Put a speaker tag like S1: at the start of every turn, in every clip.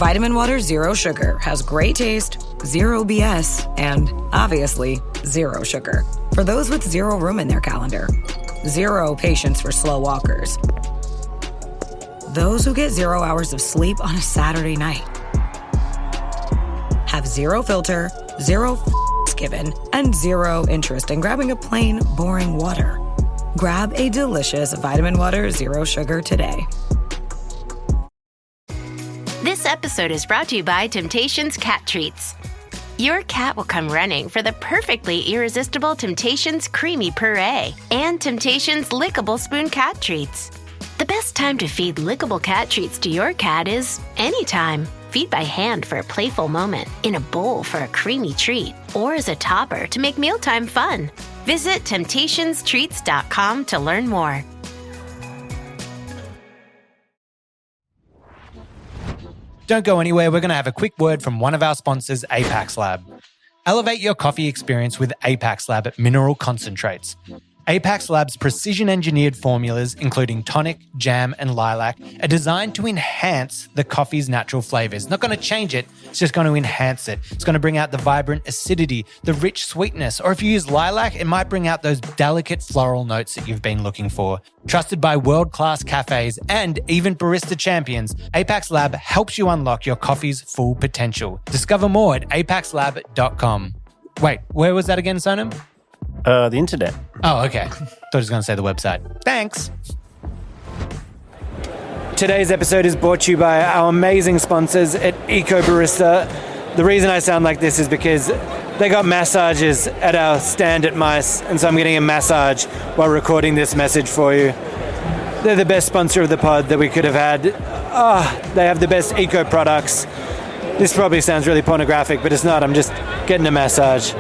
S1: Vitamin Water Zero Sugar has great taste, zero BS, and obviously zero sugar. For those with zero room in their calendar, zero patience for slow walkers, those who get 0 hours of sleep on a Saturday night, have zero filter, zero given, and zero interest in grabbing a plain, boring water. Grab a delicious Vitamin Water Zero Sugar today.
S2: This episode is brought to you by Temptations Cat Treats. Your cat will come running for the perfectly irresistible Temptations Creamy Puree and Temptations Lickable Spoon Cat Treats. The best time to feed lickable cat treats to your cat is anytime. Feed by hand for a playful moment, in a bowl for a creamy treat, or as a topper to make mealtime fun. Visit temptationstreats.com to learn more.
S3: Don't go anywhere. We're going to have a quick word from one of our sponsors, Apex Lab. Elevate your coffee experience with Apex Lab mineral concentrates. Apex Lab's precision-engineered formulas, including tonic, jam, and lilac, are designed to enhance the coffee's natural flavors. Not going to change it, it's just going to enhance it. It's going to bring out the vibrant acidity, the rich sweetness, or if you use lilac, it might bring out those delicate floral notes that you've been looking for. Trusted by world-class cafes and even barista champions, Apex Lab helps you unlock your coffee's full potential. Discover more at apexlab.com. Wait, where was that again, Sonam?
S4: The internet.
S3: Oh, okay. Thought I was going to say the website. Thanks. Today's episode is brought to you by our amazing sponsors at Eco Barista. The reason I sound like this is because they got massages at our stand at Mice, and so I'm getting a massage while recording this message for you. They're the best sponsor of the pod that we could have had. They have the best eco products. This probably sounds really pornographic, but it's not. I'm just getting a massage.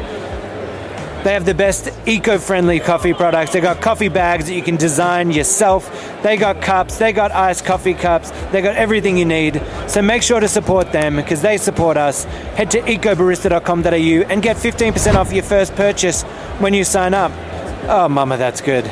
S3: They have the best eco-friendly coffee products. They got coffee bags that you can design yourself. They got cups. They got iced coffee cups. They got everything you need. So make sure to support them because they support us. Head to ecobarista.com.au and get 15% off your first purchase when you sign up. Oh, mama, that's good.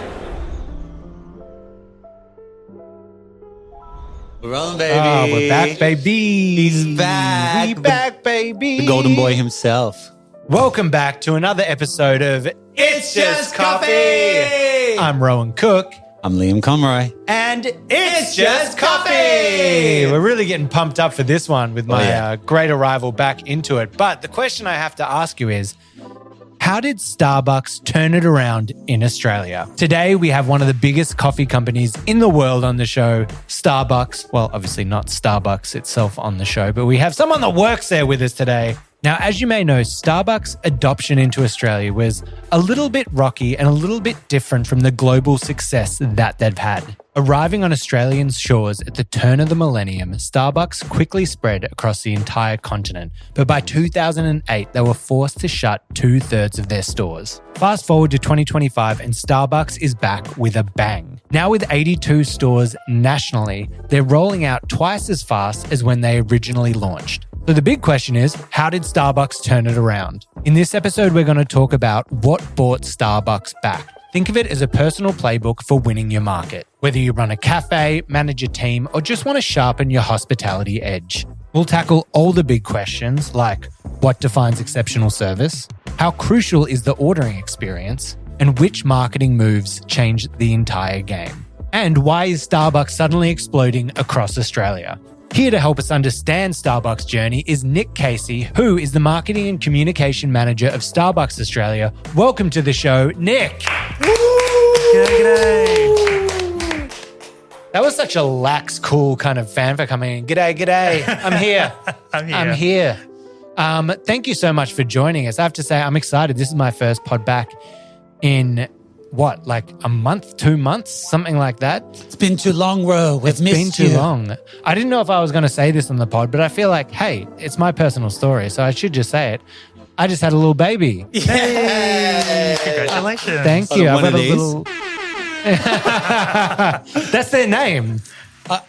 S5: We're on, baby.
S3: Oh, we're back, baby.
S5: He's back.
S3: We back, baby.
S5: The golden boy himself.
S3: Welcome back to another episode of It's Just Coffee. I'm Rowan Cook.
S5: I'm Liam Conroy.
S3: And It's Just Coffee. We're really getting pumped up for this one with my great arrival back into it. But the question I have to ask you is, how did Starbucks turn it around in Australia? Today, we have one of the biggest coffee companies in the world on the show, Starbucks. Well, obviously not Starbucks itself on the show, but we have someone that works there with us today. Now, as you may know, Starbucks' adoption into Australia was a little bit rocky and a little bit different from the global success that they've had. Arriving on Australian shores at the turn of the millennium, Starbucks quickly spread across the entire continent, but by 2008, they were forced to shut 2/3 of their stores. Fast forward to 2025 and Starbucks is back with a bang. Now with 82 stores nationally, they're rolling out twice as fast as when they originally launched. So the big question is, how did Starbucks turn it around? In this episode, we're going to talk about what brought Starbucks back. Think of it as a personal playbook for winning your market. Whether you run a cafe, manage a team, or just want to sharpen your hospitality edge. We'll tackle all the big questions like what defines exceptional service, how crucial is the ordering experience, and which marketing moves change the entire game. And why is Starbucks suddenly exploding across Australia? Here to help us understand Starbucks' journey is Nick Casey, who is the Marketing and Communication Manager of Starbucks Australia. Welcome to the show, Nick. G'day. That was such a lax, cool kind of fanfare coming in. G'day. I'm here. I'm here. Thank you so much for joining us. I have to say, I'm excited. This is my first pod back in what, like a month, 2 months, something like that?
S5: It's been too long, Ro. We've missed you.
S3: It's been too long. I didn't know if I was going to say this on the pod, but I feel like, hey, it's my personal story, so I should just say it. I just had a little baby.
S5: Yay!
S6: Congratulations.
S3: Thank you.
S5: I've got
S3: a little... That's their name.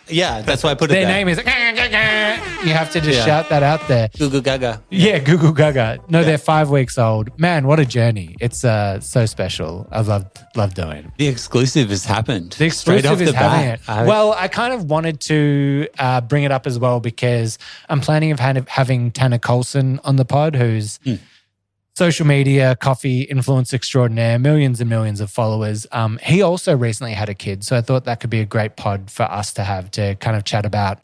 S5: Yeah, that's why I put it
S3: Their
S5: there.
S3: name is. You have to just shout that out there.
S5: Goo Goo Gaga.
S3: Yeah, Goo Goo Gaga. No, they're 5 weeks old. Man, what a journey! It's so special. I love doing it.
S5: The exclusive has happened.
S3: The
S5: Straight off
S3: exclusive is
S5: the
S3: having
S5: bat.
S3: it. Well, I kind of wanted to bring it up as well because I'm planning of having Tanner Colson on the pod, who's social media, coffee influence extraordinaire, millions and millions of followers. He also recently had a kid, so I thought that could be a great pod for us to have to kind of chat about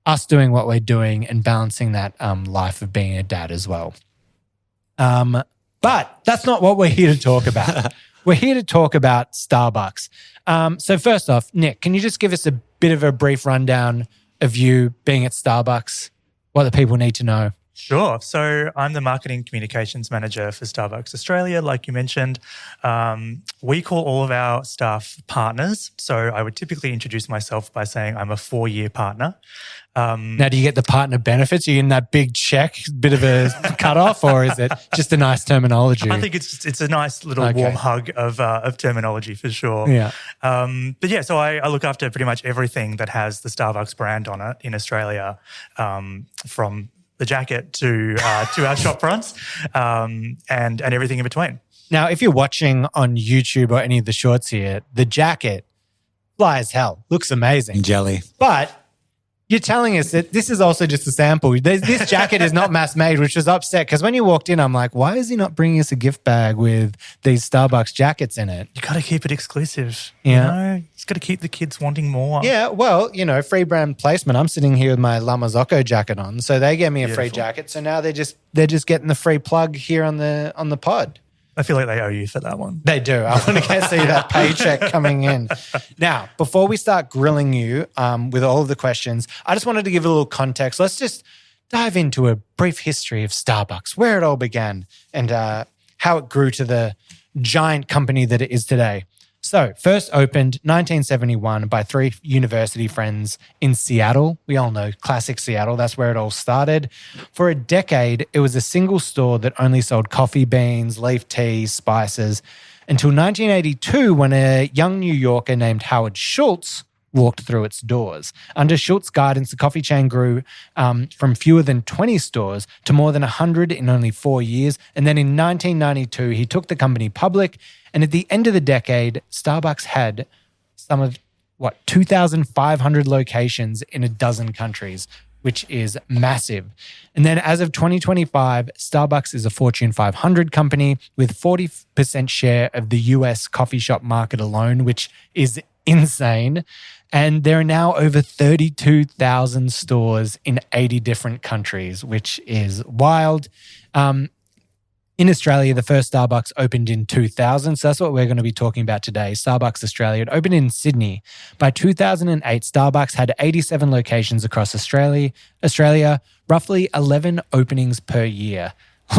S3: us doing what we're doing and balancing that life of being a dad as well. But that's not what we're here to talk about. We're here to talk about Starbucks. So first off, Nick, can you just give us a bit of a brief rundown of you being at Starbucks, what the people need to know?
S4: Sure. So I'm the marketing communications manager for Starbucks Australia, like you mentioned. We call all of our staff partners. So I would typically introduce myself by saying I'm a 4-year partner.
S3: Now, do you get the partner benefits? Are you in that big check, bit of a cutoff, or is it just a nice terminology?
S4: I think it's a nice little warm hug of terminology for sure.
S3: Yeah.
S4: But yeah, so I look after pretty much everything that has the Starbucks brand on it in Australia, from the jacket to our shop fronts, and everything in between.
S3: Now, if you're watching on YouTube or any of the shorts here, the jacket, fly as hell, looks amazing.
S5: Jelly.
S3: But you're telling us that this is also just a sample. This jacket is not mass made, which was upset because when you walked in, I'm like, why is he not bringing us a gift bag with these Starbucks jackets in it?
S4: You got to keep it exclusive.
S3: Yeah.
S4: You know? It's got to keep the kids wanting more.
S3: Yeah, well, free brand placement. I'm sitting here with my La Marzocco jacket on, so they gave me a free jacket. So now they're just getting the free plug here on the pod.
S4: I feel like they owe you for that one.
S3: They do. I want to see that paycheck coming in. Now, before we start grilling you with all of the questions, I just wanted to give a little context. Let's just dive into a brief history of Starbucks, where it all began and how it grew to the giant company that it is today. So, first opened 1971 by 3 university friends in Seattle. We all know classic Seattle. That's where it all started. For a decade, it was a single store that only sold coffee beans, leaf tea, spices, until 1982 when a young New Yorker named Howard Schultz walked through its doors. Under Schultz's guidance, the coffee chain grew from fewer than 20 stores to more than 100 in only 4 years. And then in 1992, he took the company public. And at the end of the decade, Starbucks had some of, 2,500 locations in a dozen countries, which is massive. And then as of 2025, Starbucks is a Fortune 500 company with 40% share of the US coffee shop market alone, which is insane. And there are now over 32,000 stores in 80 different countries, which is wild. In Australia, the first Starbucks opened in 2000. So that's what we're going to be talking about today. Starbucks Australia. It opened in Sydney. By 2008, Starbucks had 87 locations across Australia, roughly 11 openings per year.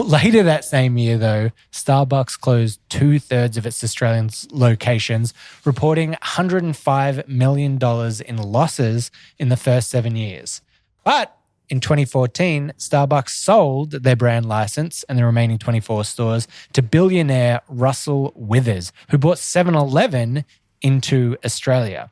S3: Later that same year, though, Starbucks closed 2/3 of its Australian locations, reporting $105 million in losses in the first 7 years. But in 2014, Starbucks sold their brand license and the remaining 24 stores to billionaire Russell Withers, who brought 7-Eleven into Australia.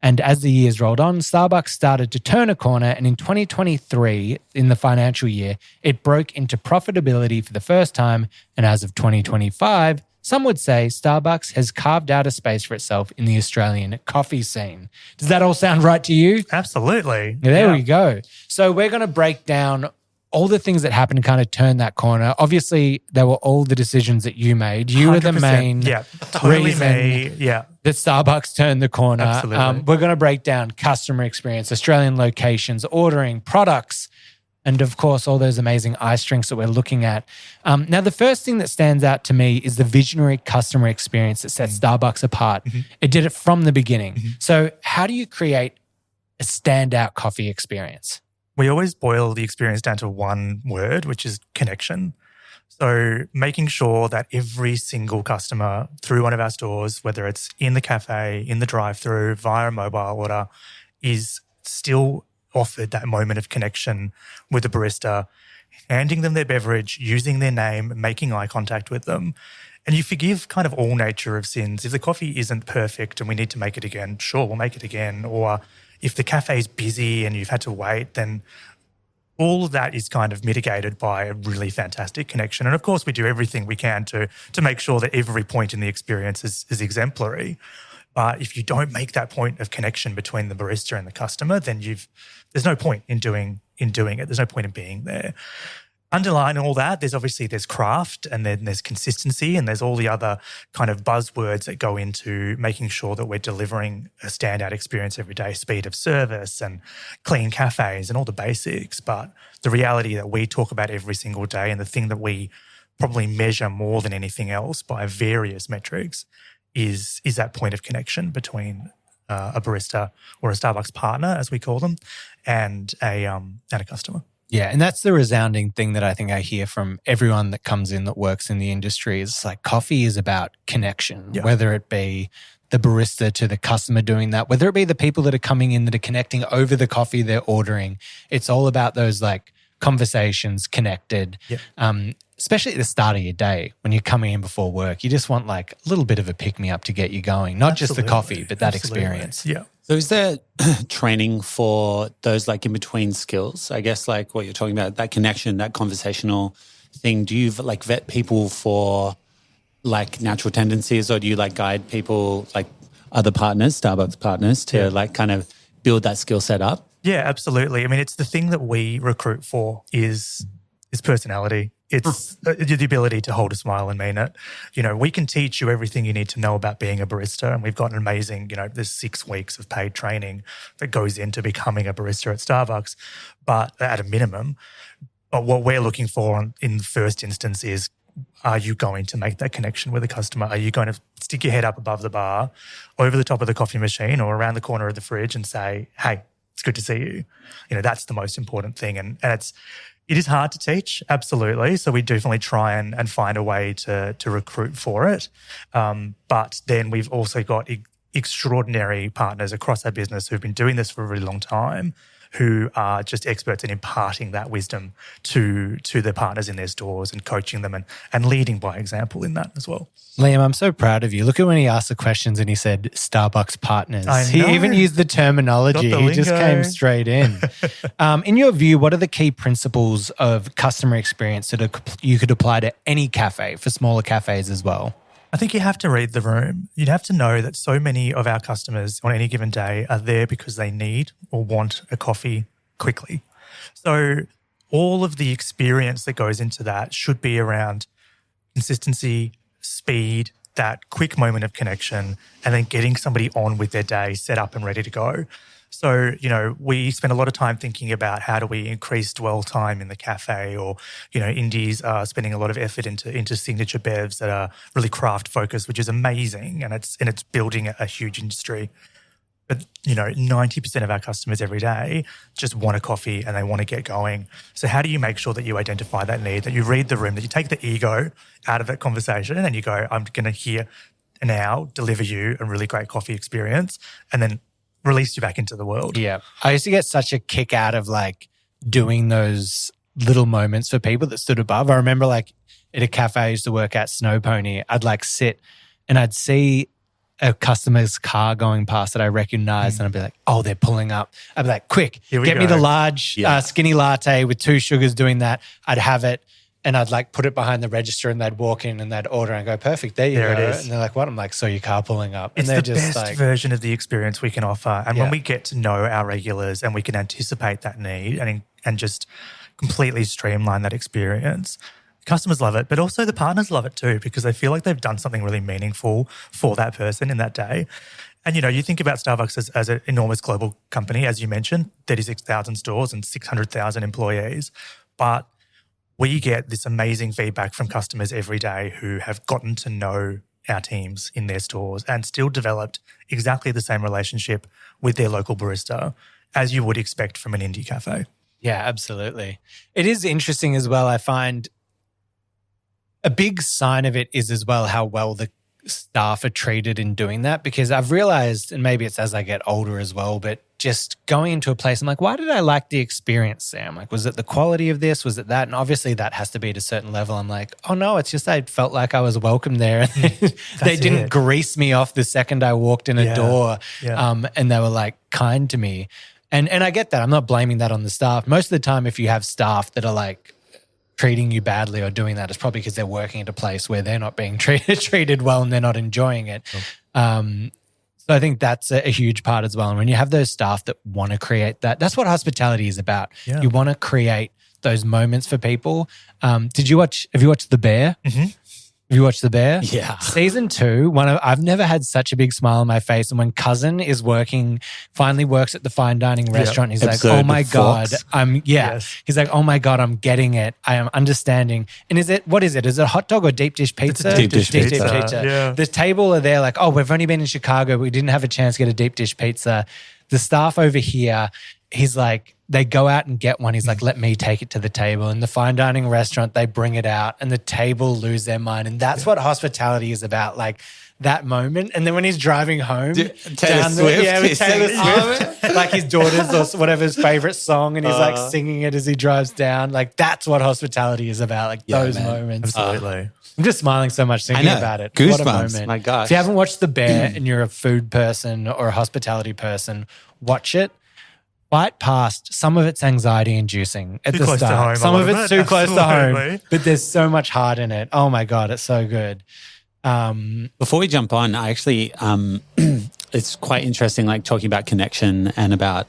S3: And as the years rolled on, Starbucks started to turn a corner, and in 2023, in the financial year, it broke into profitability for the first time, and as of 2025, some would say Starbucks has carved out a space for itself in the Australian coffee scene. Does that all sound right to you?
S4: Absolutely.
S3: There we go. So we're going to break down all the things that happened to kind of turn that corner. Obviously, they were all the decisions that you made. You were the
S4: 100%.
S3: main reason
S4: that
S3: Starbucks turned the corner.
S4: Absolutely.
S3: We're going to break down customer experience, Australian locations, ordering, products, and of course, all those amazing ice drinks that we're looking at. Now, the first thing that stands out to me is the visionary customer experience that sets Starbucks apart. Mm-hmm. It did it from the beginning. Mm-hmm. So how do you create a standout coffee experience?
S4: We always boil the experience down to one word, which is connection. So making sure that every single customer through one of our stores, whether it's in the cafe, in the drive-through, via a mobile order, is still offered that moment of connection with the barista, handing them their beverage, using their name, making eye contact with them. And you forgive kind of all nature of sins. If the coffee isn't perfect and we need to make it again, sure, we'll make it again. Or if the cafe is busy and you've had to wait, then all of that is kind of mitigated by a really fantastic connection. And of course, we do everything we can to make sure that every point in the experience is exemplary. But if you don't make that point of connection between the barista and the customer, then there's no point in doing it. There's no point in being there. Underlying all that, there's craft, and then there's consistency, and there's all the other kind of buzzwords that go into making sure that we're delivering a standout experience every day, speed of service and clean cafes and all the basics. But the reality that we talk about every single day, and the thing that we probably measure more than anything else by various metrics, is that point of connection between a barista or a Starbucks partner, as we call them, and a customer.
S3: Yeah, and that's the resounding thing that I think I hear from everyone that comes in that works in the industry is like coffee is about connection, whether it be the barista to the customer doing that, whether it be the people that are coming in that are connecting over the coffee they're ordering. It's all about those like conversations connected, especially at the start of your day when you're coming in before work. You just want like a little bit of a pick-me-up to get you going, not just the coffee, but that experience.
S4: Yeah.
S5: So is there training for those like in between skills? I guess like what you're talking about, that connection, that conversational thing. Do you like vet people for like natural tendencies, or do you like guide people like other partners, Starbucks partners, to like kind of build that skill set up? Yeah,
S4: absolutely. I mean, it's the thing that we recruit for is personality. It's the ability to hold a smile and mean it. You know, we can teach you everything you need to know about being a barista, and we've got an amazing, there's 6 weeks of paid training that goes into becoming a barista at Starbucks, but at a minimum. But what we're looking for in the first instance is, are you going to make that connection with a customer? Are you going to stick your head up above the bar, over the top of the coffee machine or around the corner of the fridge and say, hey, it's good to see you? That's the most important thing. And it is hard to teach, absolutely. So we definitely try and find a way to recruit for it. But then we've also got extraordinary partners across our business who've been doing this for a really long time, who are just experts in imparting that wisdom to their partners in their stores and coaching them and leading by example in that as well.
S3: Liam, I'm so proud of you. Look at when he asked the questions and he said Starbucks partners. He even used the terminology. He just came straight in. In your view, what are the key principles of customer experience that you could apply to any cafe, for smaller cafes as well?
S4: I think you have to read the room. You'd have to know that so many of our customers on any given day are there because they need or want a coffee quickly. So all of the experience that goes into that should be around consistency, speed, that quick moment of connection, and then getting somebody on with their day set up and ready to go. So, we spend a lot of time thinking about how do we increase dwell time in the cafe, or, indies are spending a lot of effort into signature bevs that are really craft focused, which is amazing, and it's building a huge industry. But, 90% of our customers every day just want a coffee and they want to get going. So how do you make sure that you identify that need, that you read the room, that you take the ego out of that conversation and you go, I'm going to here now deliver you a really great coffee experience, and then release you back into the world.
S3: Yeah. I used to get such a kick out of like doing those little moments for people that stood above. I remember like at a cafe I used to work at, Snow Pony, I'd like sit and I'd see a customer's car going past that I recognized and I'd be like, oh, they're pulling up. I'd be like, quick, get me the large skinny latte with 2 sugars doing that. I'd have it and I'd like put it behind the register and they'd walk in and they'd order and go, perfect, there you go. It is. And they're like, what? I'm like, so your car pulling up. And
S4: it's
S3: they're
S4: the
S3: just
S4: best
S3: like,
S4: version of the experience we can offer. And when we get to know our regulars and we can anticipate that need and just completely streamline that experience, customers love it, but also the partners love it too, because they feel like they've done something really meaningful for that person in that day. And, you think about Starbucks as an enormous global company, as you mentioned, 36,000 stores and 600,000 employees. But we get this amazing feedback from customers every day who have gotten to know our teams in their stores and still developed exactly the same relationship with their local barista as you would expect from an indie cafe.
S3: Yeah, absolutely. It is interesting as well. I find a big sign of it is as well how well the staff are treated in doing that? Because I've realized, and maybe it's as I get older as well, but just going into a place, I'm like, why did I like the experience there? I'm like, was it the quality of this? Was it that? And obviously that has to be at a certain level. I'm like, oh no, it's just I felt like I was welcome there. They didn't grease me off the second I walked in a door. And they were like kind to me. And I get that. I'm not blaming that on the staff. Most of the time, if you have staff that are like treating you badly or doing that, it's probably because they're working at a place where they're not being treated well and they're not enjoying it. So I think that's a huge part as well. And when you have those staff that want to create that, that's what hospitality is about. You want to create those moments for people. Have you watched The Bear? Mm-hmm. Have you watched The Bear?
S5: Yeah.
S3: Season 2, I've never had such a big smile on my face. And when Cousin is finally works at the fine dining restaurant, he's like, oh my God, he's like, oh my God, I'm getting it. I am understanding. And what is it? Is it a hot dog or deep dish pizza?
S5: It's a deep dish pizza.
S3: Yeah. The table are there like, oh, we've only been in Chicago, but we didn't have a chance to get a deep dish pizza. The staff over here, he's like, they go out and get one. He's like, let me take it to the table. In the fine dining restaurant, they bring it out and the table lose their mind. And that's what hospitality is about, like that moment. And then when he's driving home, with Taylor Swift, like his daughter's or whatever his favorite song, and he's like singing it as he drives down. Like that's what hospitality is about, like those moments.
S4: Absolutely.
S3: I'm just smiling so much thinking about it.
S5: Goosebumps.
S3: What a moment.
S5: My gosh.
S3: If you haven't watched The Bear and you're a food person or a hospitality person, watch it. Fight past. Some of it's anxiety inducing at the start. Some of it's too close to home, but there's so much heart in it. Oh my God, it's so good.
S5: Before we jump on, I actually, it's quite interesting, like talking about connection and about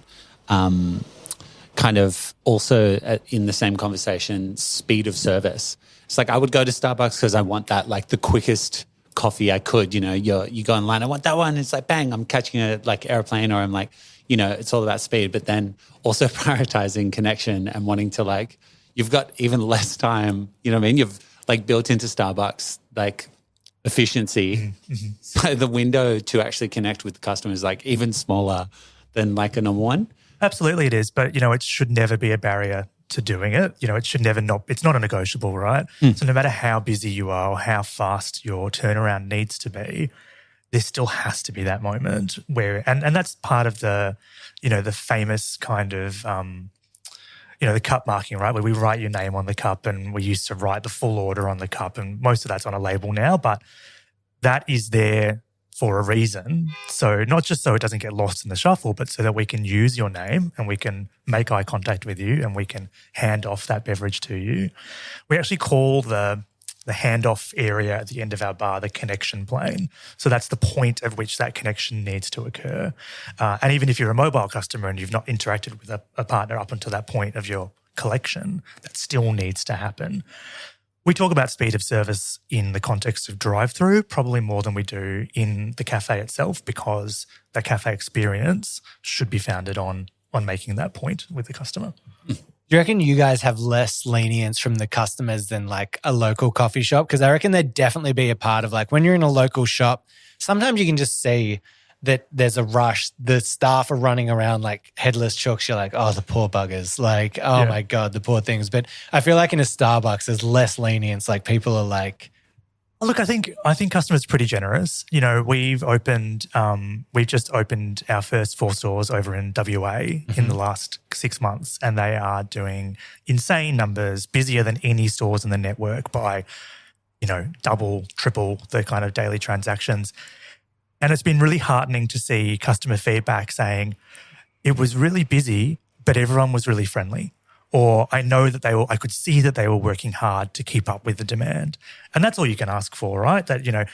S5: kind of also in the same conversation, speed of service. It's like I would go to Starbucks because I want that, like the quickest coffee I could. You know, you go online, I want that one. It's like bang, I'm catching a like airplane, or I'm like, you know, it's all about speed, but then also prioritizing connection and wanting to like, you've got even less time, you know what I mean? You've like built into Starbucks, like efficiency. Mm-hmm. So the window to actually connect with the customer is like even smaller than like a normal one.
S4: Absolutely it is. But, you know, it should never be a barrier to doing it. You know, it should never it's not a negotiable, right? So no matter how busy you are or how fast your turnaround needs to be, there still has to be that moment where, and that's part of the, you know, the famous kind of, you know, the cup marking, right? Where we write your name on the cup, and we used to write the full order on the cup, and most of that's on a label now, but that is there for a reason. So not just so it doesn't get lost in the shuffle, but so that we can use your name and we can make eye contact with you and we can hand off that beverage to you. We actually call the handoff area at the end of our bar the connection plane. So that's the point at which that connection needs to occur. And even if you're a mobile customer and you've not interacted with a partner up until that point of your collection, that still needs to happen. We talk about speed of service in the context of drive-through probably more than we do in the cafe itself, because that cafe experience should be founded on making that point with the customer.
S3: Do you reckon you guys have less lenience from the customers than like a local coffee shop? Because I reckon there'd definitely be a part of like when you're in a local shop, sometimes you can just see that there's a rush. The staff are running around like headless chooks. You're like, oh, the poor buggers. Like, oh my God, the poor things. But I feel like in a Starbucks, there's less lenience. Like people are like,
S4: look, I think customers are pretty generous. You know, we've just opened our first 4 stores over in WA in the last 6 months, and they are doing insane numbers, busier than any stores in the network by, you know, double, triple the kind of daily transactions. And it's been really heartening to see customer feedback saying it was really busy, but everyone was really friendly. Or I know that I could see that they were working hard to keep up with the demand. And that's all you can ask for, right? That, not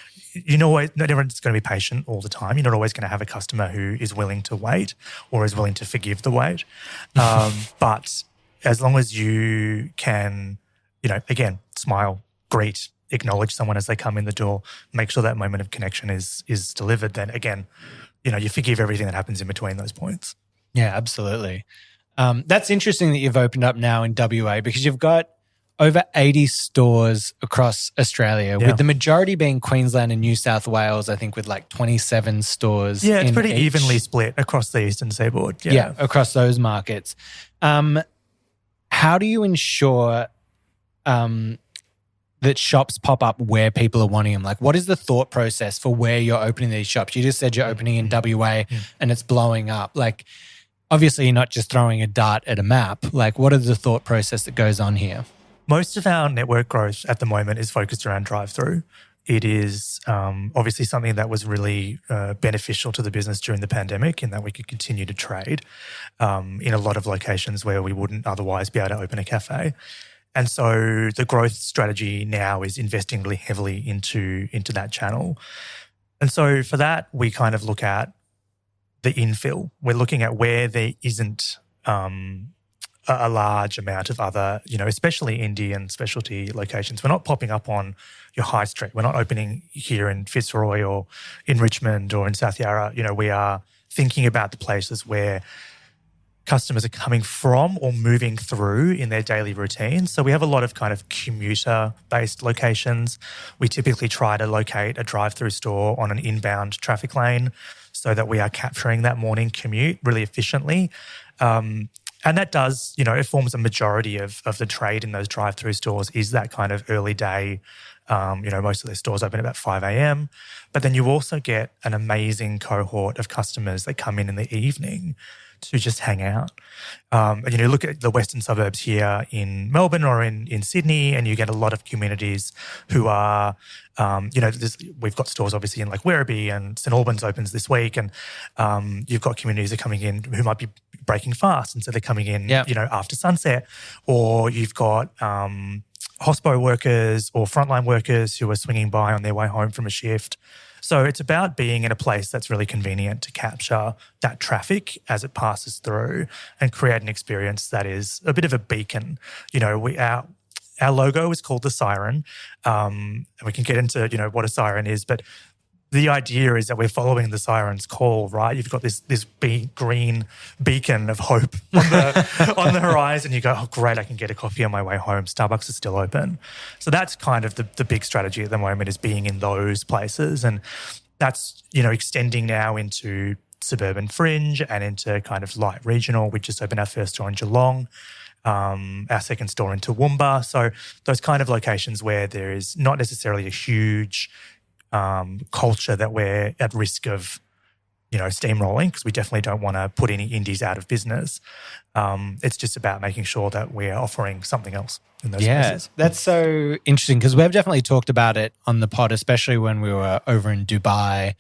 S4: everyone's going to be patient all the time. You're not always going to have a customer who is willing to wait or is willing to forgive the wait. But as long as you can, again, smile, greet, acknowledge someone as they come in the door, make sure that moment of connection is delivered, then again, you forgive everything that happens in between those points.
S3: Yeah, absolutely. That's interesting that you've opened up now in WA because you've got over 80 stores across Australia, with the majority being Queensland and New South Wales, I think with like 27 stores.
S4: Yeah, it's pretty evenly split across the eastern seaboard.
S3: Yeah, across those markets. How do you ensure that shops pop up where people are wanting them? Like, what is the thought process for where you're opening these shops? You just said you're opening in WA and it's blowing up. Like, obviously you're not just throwing a dart at a map. Like, what is the thought process that goes on here?
S4: Most of our network growth at the moment is focused around drive-through. It is obviously something that was really beneficial to the business during the pandemic in that we could continue to trade in a lot of locations where we wouldn't otherwise be able to open a cafe. And so the growth strategy now is investing really heavily into that channel. And so for that, we kind of look at the infill. We're looking at where there isn't a large amount of other, especially indie and specialty locations. We're not popping up on your high street. We're not opening here in Fitzroy or in Richmond or in South Yarra. We are thinking about the places where customers are coming from or moving through in their daily routines. So we have a lot of kind of commuter-based locations. We typically try to locate a drive-through store on an inbound traffic lane so that we are capturing that morning commute really efficiently. And that does, it forms a majority of the trade in those drive-through stores is that kind of early day. Most of their stores open about 5 a.m. But then you also get an amazing cohort of customers that come in the evening to just hang out. And look at the western suburbs here in Melbourne or in Sydney, and you get a lot of communities who are, we've got stores obviously in like Werribee, and St Albans opens this week, and you've got communities that are coming in who might be breaking fast, and so they're coming in, after sunset, or you've got hospo workers or frontline workers who are swinging by on their way home from a shift. So it's about being in a place that's really convenient to capture that traffic as it passes through and create an experience that is a bit of a beacon. Our logo is called the siren, and we can get into what a siren is, but the idea is that we're following the siren's call, right? You've got this big green beacon of hope on the horizon. You go, oh, great, I can get a coffee on my way home. Starbucks is still open. So that's kind of the big strategy at the moment, is being in those places. And that's, extending now into suburban fringe and into kind of light regional. We just opened our first store in Geelong, our second store in Toowoomba. So those kind of locations where there is not necessarily a huge culture that we're at risk of, steamrolling, because we definitely don't want to put any indies out of business. It's just about making sure that we're offering something else in those places.
S3: That's so interesting, because we've definitely talked about it on the pod, especially when we were over in Dubai,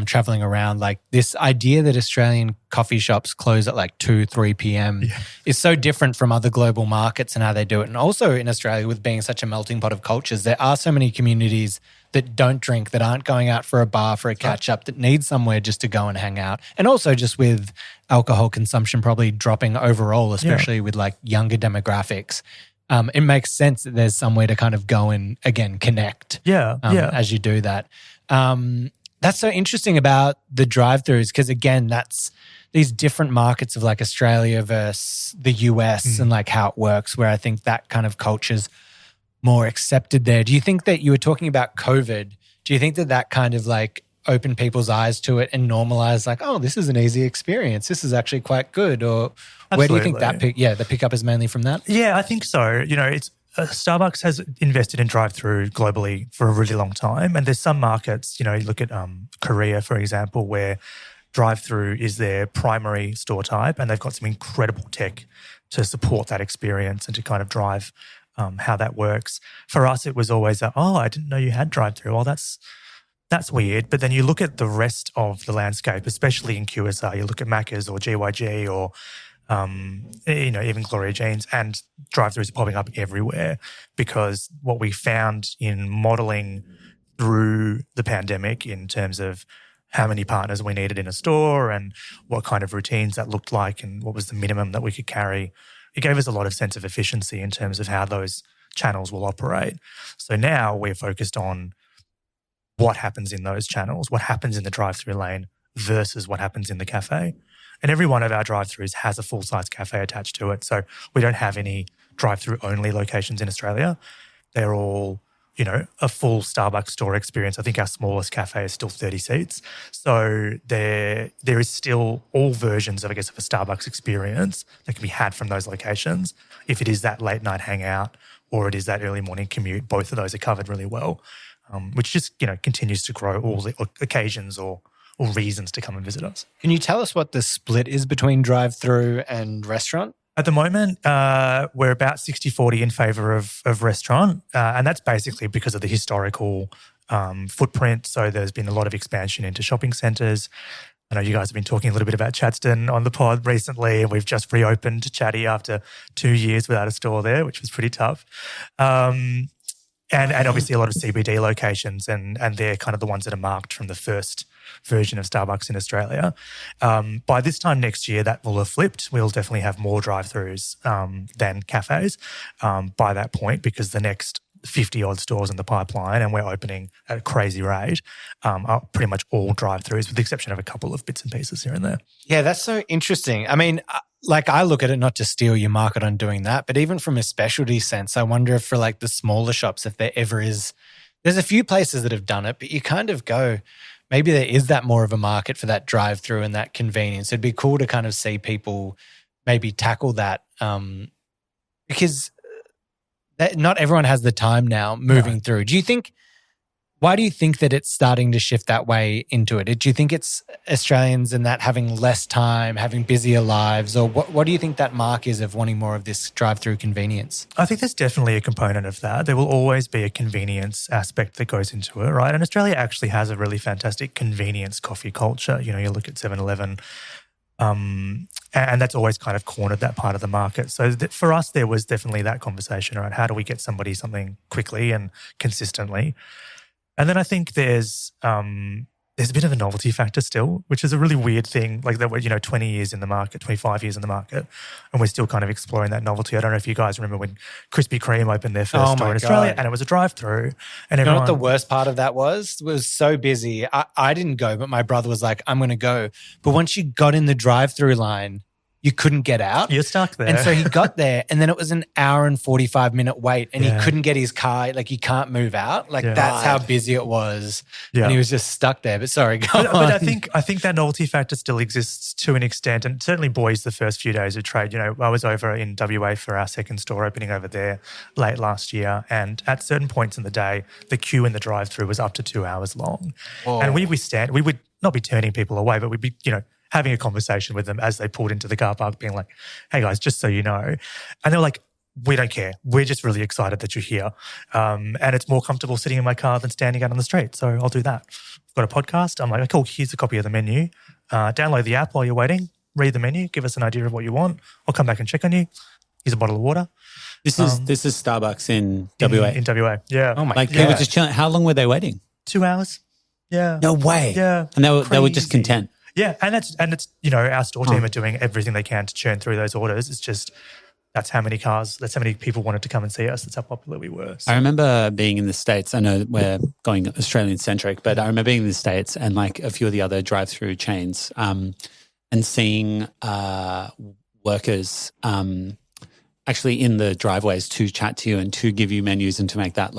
S3: traveling around. Like, this idea that Australian coffee shops close at like 2, 3 p.m. is so different from other global markets and how they do it. And also in Australia, with being such a melting pot of cultures, there are so many communities that don't drink, that aren't going out for a bar for a catch-up, that need somewhere just to go and hang out. And also just with alcohol consumption probably dropping overall, especially with like younger demographics, it makes sense that there's somewhere to kind of go and, again, connect as you do that. That's so interesting about the drive-thrus, because, again, that's these different markets of like Australia versus the US and like how it works, where I think that kind of culture's more accepted there. Do you think that, you were talking about COVID, do you think that kind of like opened people's eyes to it and normalized like, oh, this is an easy experience, this is actually quite good? Or where do you think that the pickup is mainly from that?
S4: Yeah, I think so. It's Starbucks has invested in drive-through globally for a really long time, and there's some markets, you look at Korea, for example, where drive-through is their primary store type, and they've got some incredible tech to support that experience and to kind of drive how that works. For us, it was always I didn't know you had drive-through. Well, that's weird. But then you look at the rest of the landscape, especially in QSR, you look at Macca's or GYG or even Gloria Jeans, and drive-thrus are popping up everywhere, because what we found in modelling through the pandemic in terms of how many partners we needed in a store and what kind of routines that looked like and what was the minimum that we could carry, it gave us a lot of sense of efficiency in terms of how those channels will operate. So now we're focused on what happens in those channels, what happens in the drive-through lane versus what happens in the cafe. And every one of our drive-thrus has a full-size cafe attached to it. So we don't have any drive-through only locations in Australia. They're all, a full Starbucks store experience. I think our smallest cafe is still 30 seats. So there is still all versions of a Starbucks experience that can be had from those locations. If it is that late night hangout or it is that early morning commute. Both of those are covered really well, which just, continues to grow all the occasions or reasons to come and visit us.
S3: Can you tell us what the split is between drive-through and restaurant?
S4: At the moment, we're about 60-40 in favour of restaurant, and that's basically because of the historical footprint. So there's been a lot of expansion into shopping centres. I know you guys have been talking a little bit about Chadstone on the pod recently, and we've just reopened Chatty after 2 years without a store there, which was pretty tough. And obviously a lot of CBD locations, and they're kind of the ones that are marked from the first version of Starbucks in Australia. By this time next year, that will have flipped. We'll definitely have more drive-throughs than cafes by that point, because the next 50-odd stores in the pipeline, and we're opening at a crazy rate, are pretty much all drive-throughs with the exception of a couple of bits and pieces here and there.
S3: Yeah, that's so interesting. I mean, like I look at it, not to steal your market on doing that, but even from a specialty sense, I wonder if for like the smaller shops, if there ever is, there's a few places that have done it, but you kind of go, maybe there is that more of a market for that drive-through and that convenience. It'd be cool to kind of see people maybe tackle that because not everyone has the time now moving through. Why do you think that it's starting to shift that way into it? Do you think it's Australians and that having less time, having busier lives, or what do you think that mark is of wanting more of this drive-through convenience?
S4: I think there's definitely a component of that. There will always be a convenience aspect that goes into it, right? And Australia actually has a really fantastic convenience coffee culture. You look at 7-Eleven, and that's always kind of cornered that part of the market. So for us, there was definitely that conversation around how do we get somebody something quickly and consistently. And then I think there's a bit of a novelty factor still, which is a really weird thing. Like that we're 20 years in the market, 25 years in the market, and we're still kind of exploring that novelty. I don't know if you guys remember when Krispy Kreme opened their first store in Australia, and it was a drive-through. And
S3: you know what the worst part of that was? It was so busy. I didn't go, but my brother was like, I'm going to go. But once you got in the drive-through line, you couldn't get out.
S4: You're stuck there.
S3: And so he got there, and then it was an hour and 45-minute wait, and he couldn't get his car. Like, he can't move out. Like, that's how busy it was. Yeah. And he was just stuck there. But sorry, go on.
S4: But I think that novelty factor still exists to an extent, and certainly boys the first few days of trade. I was over in WA for our second store opening over there late last year, and at certain points in the day, the queue in the drive-through was up to 2 hours long. Whoa. And we would not be turning people away, but we'd be, having a conversation with them as they pulled into the car park, being like, hey guys, just so you know. And they're like, we don't care. We're just really excited that you're here. And it's more comfortable sitting in my car than standing out on the street. So I'll do that. I've got a podcast. I'm like, cool, here's a copy of the menu. Download the app while you're waiting. Read the menu. Give us an idea of what you want. I'll come back and check on you. Here's a bottle of water.
S5: This is Starbucks in WA.
S4: In WA, yeah.
S5: Oh my God. People just chilling. How long were they waiting?
S4: 2 hours. Yeah.
S5: No way.
S4: Yeah.
S5: And they were just content.
S4: Yeah, and it's our store team are doing everything they can to churn through those orders. It's just that's how many people wanted to come and see us. That's how popular we were. So.
S5: I remember being in the States. I know we're going Australian centric, but I remember being in the States and like a few of the other drive-through chains, and seeing workers actually in the driveways to chat to you and to give you menus and to make that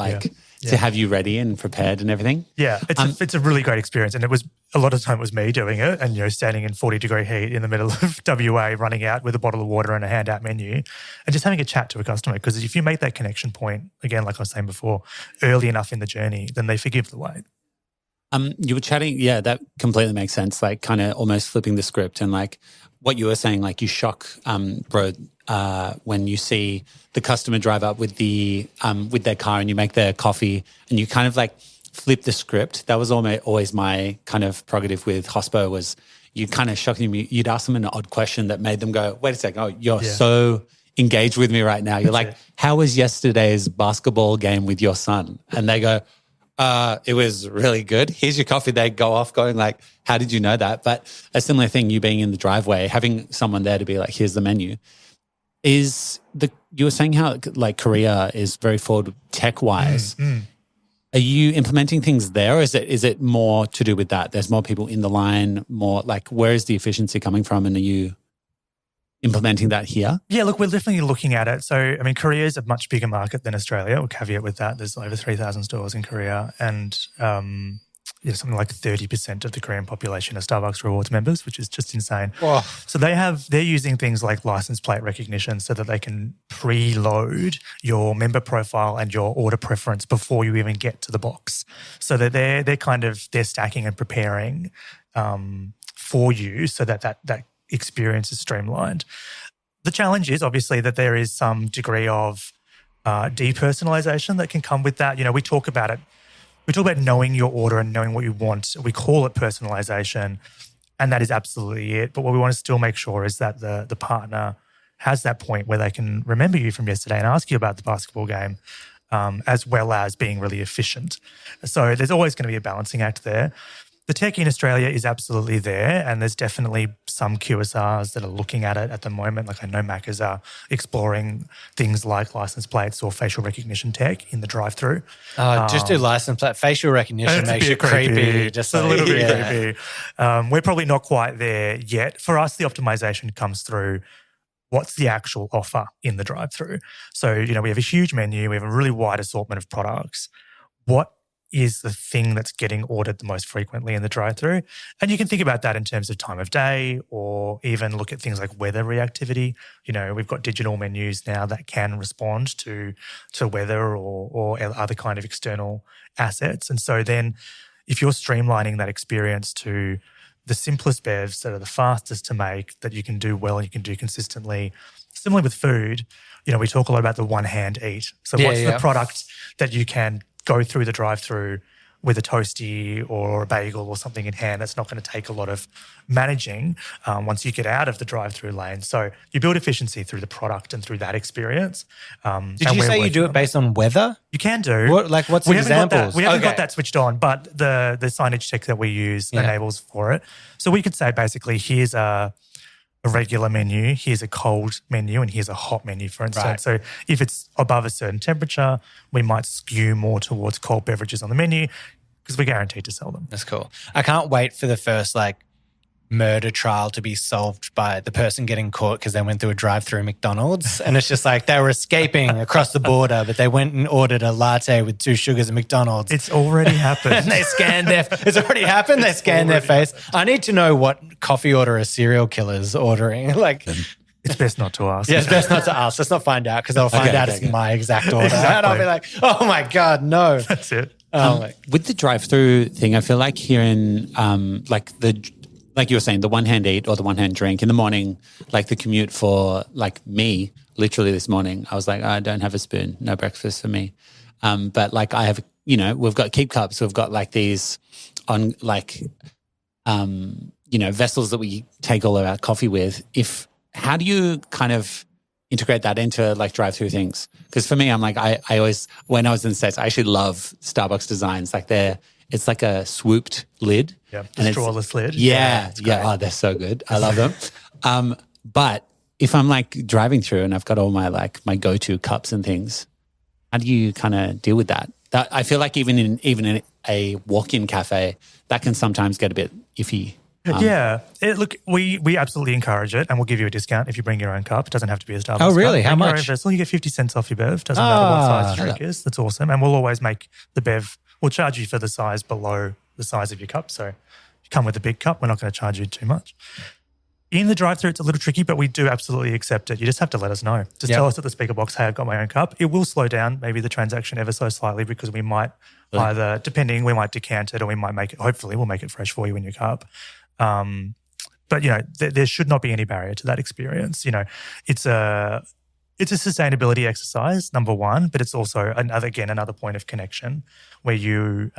S5: to have you ready and prepared and everything.
S4: Yeah, it's a really great experience, and it was. A lot of the time it was me doing it and, standing in 40-degree heat in the middle of WA, running out with a bottle of water and a handout menu and just having a chat to a customer. Because if you make that connection point, again, like I was saying before, early enough in the journey, then they forgive the wait.
S5: You were chatting, that completely makes sense, like kind of almost flipping the script and like what you were saying, like you shock, bro, when you see the customer drive up with their car and you make their coffee and you kind of like flip the script. That was always my kind of prerogative with Hospo was you kind of shocked them. You'd ask them an odd question that made them go, wait a second, oh, you're so engaged with me right now. You're like, how was yesterday's basketball game with your son? And they go, it was really good. Here's your coffee. They go off going like, how did you know that? But a similar thing, you being in the driveway, having someone there to be like, here's the menu. You were saying how like Korea is very forward tech-wise. Are you implementing things there, or is it more to do with that? There's more people in the line, more like where is the efficiency coming from, and are you implementing that here? Yeah, look, we're definitely looking at it. So, I mean, Korea is a much bigger market than Australia. We'll caveat with that. There's over 3,000 stores in Korea, and something like 30% of the Korean population are Starbucks Rewards members, which is just insane. Whoa. So they're using things like license plate recognition so that they can
S4: preload your member profile and your order preference before you even get to the box, so that they're stacking and preparing for you, so that experience is streamlined. The challenge is obviously that there is some degree of depersonalization that can come with that. We talk about it. We talk about knowing your order and knowing what you want. We call it personalization, and that is absolutely it. But what we want to still make sure is that the partner has that point where they can remember you from yesterday and ask you about the basketball game, as well as being really efficient. So there's always going to be a balancing act there. The tech in Australia is absolutely there, and there's definitely some QSRs that are looking at it at the moment. Like I know Macca's are exploring things like license plates or facial recognition tech in the drive-through.
S3: Just do license plate. Facial recognition makes you creepy. Just
S4: a little bit creepy. We're probably not quite there yet. For us, the optimization comes through what's the actual offer in the drive-through. So, we have a huge menu. We have a really wide assortment of products. What is the thing that's getting ordered the most frequently in the drive-through? And you can think about that in terms of time of day, or even look at things like weather reactivity. We've got digital menus now that can respond to weather or other kind of external assets. And so then if you're streamlining that experience to the simplest bevs that are the fastest to make, that you can do well and you can do consistently. Similarly with food, we talk a lot about the one-hand eat. So what's the product that you can go through the drive-through with a toasty or a bagel or something in hand that's not going to take a lot of managing once you get out of the drive-through lane. So you build efficiency through the product and through that experience.
S3: Did you say you do it based on weather?
S4: You can do.
S3: What's examples?
S4: We haven't got that switched on, but the signage tech that we use enables for it. So we could say basically here's a regular menu, here's a cold menu, and here's a hot menu, for instance. Right. So if it's above a certain temperature, we might skew more towards cold beverages on the menu because we're guaranteed to sell them.
S3: That's cool. I can't wait for the first murder trial to be solved by the person getting caught because they went through a drive-through McDonald's, and it's just they were escaping across the border, but they went and ordered a latte with 2 sugars at McDonald's.
S4: It's already happened.
S3: And they scanned it's already happened. They scanned their face.
S4: Happened.
S3: I need to know what coffee order a serial killer's ordering.
S4: It's best not to ask.
S3: Yeah, it's best not to ask. Let's not find out because they'll find out it's my exact order.
S4: Exactly.
S3: And I'll be like, oh my God, no.
S4: That's it.
S5: With the drive-through thing, I feel like here in like you were saying, the one-hand eat or the one-hand drink in the morning, the commute for me, literally this morning, I was like, I don't have a spoon, no breakfast for me. But I have, we've got keep cups. We've got these on vessels that we take all of our coffee with. How do you kind of integrate that into drive-through things? Because for me, I'm I always, when I was in the States, I actually love Starbucks designs. It's like a swooped lid.
S4: Yeah, the strawless lid.
S5: Yeah. Oh, they're so good. I love them. But if I'm driving through and I've got all my my go-to cups and things, how do you kind of deal with that? That I feel like even in a walk-in cafe, that can sometimes get a bit iffy.
S4: Look, we absolutely encourage it, and we'll give you a discount if you bring your own cup. It doesn't have to be a Starbucks.
S3: Oh, really?
S4: Cup.
S3: How
S4: Bring
S3: much?
S4: Your own vessel, you get 50 cents off your bev. Doesn't matter what size the drink is. That's awesome. And we'll always make the bev. We'll charge you for the size below the size of your cup. So if you come with a big cup, we're not going to charge you too much. In the drive-thru, it's a little tricky, but we do absolutely accept it. You just have to let us know. Just tell us at the speaker box, hey, I've got my own cup. It will slow down maybe the transaction ever so slightly because we might either, depending, we might decant it or we might make it, hopefully we'll make it fresh for you in your cup. But, there should not be any barrier to that experience. It's a sustainability exercise, number one, but it's also another point of connection where you,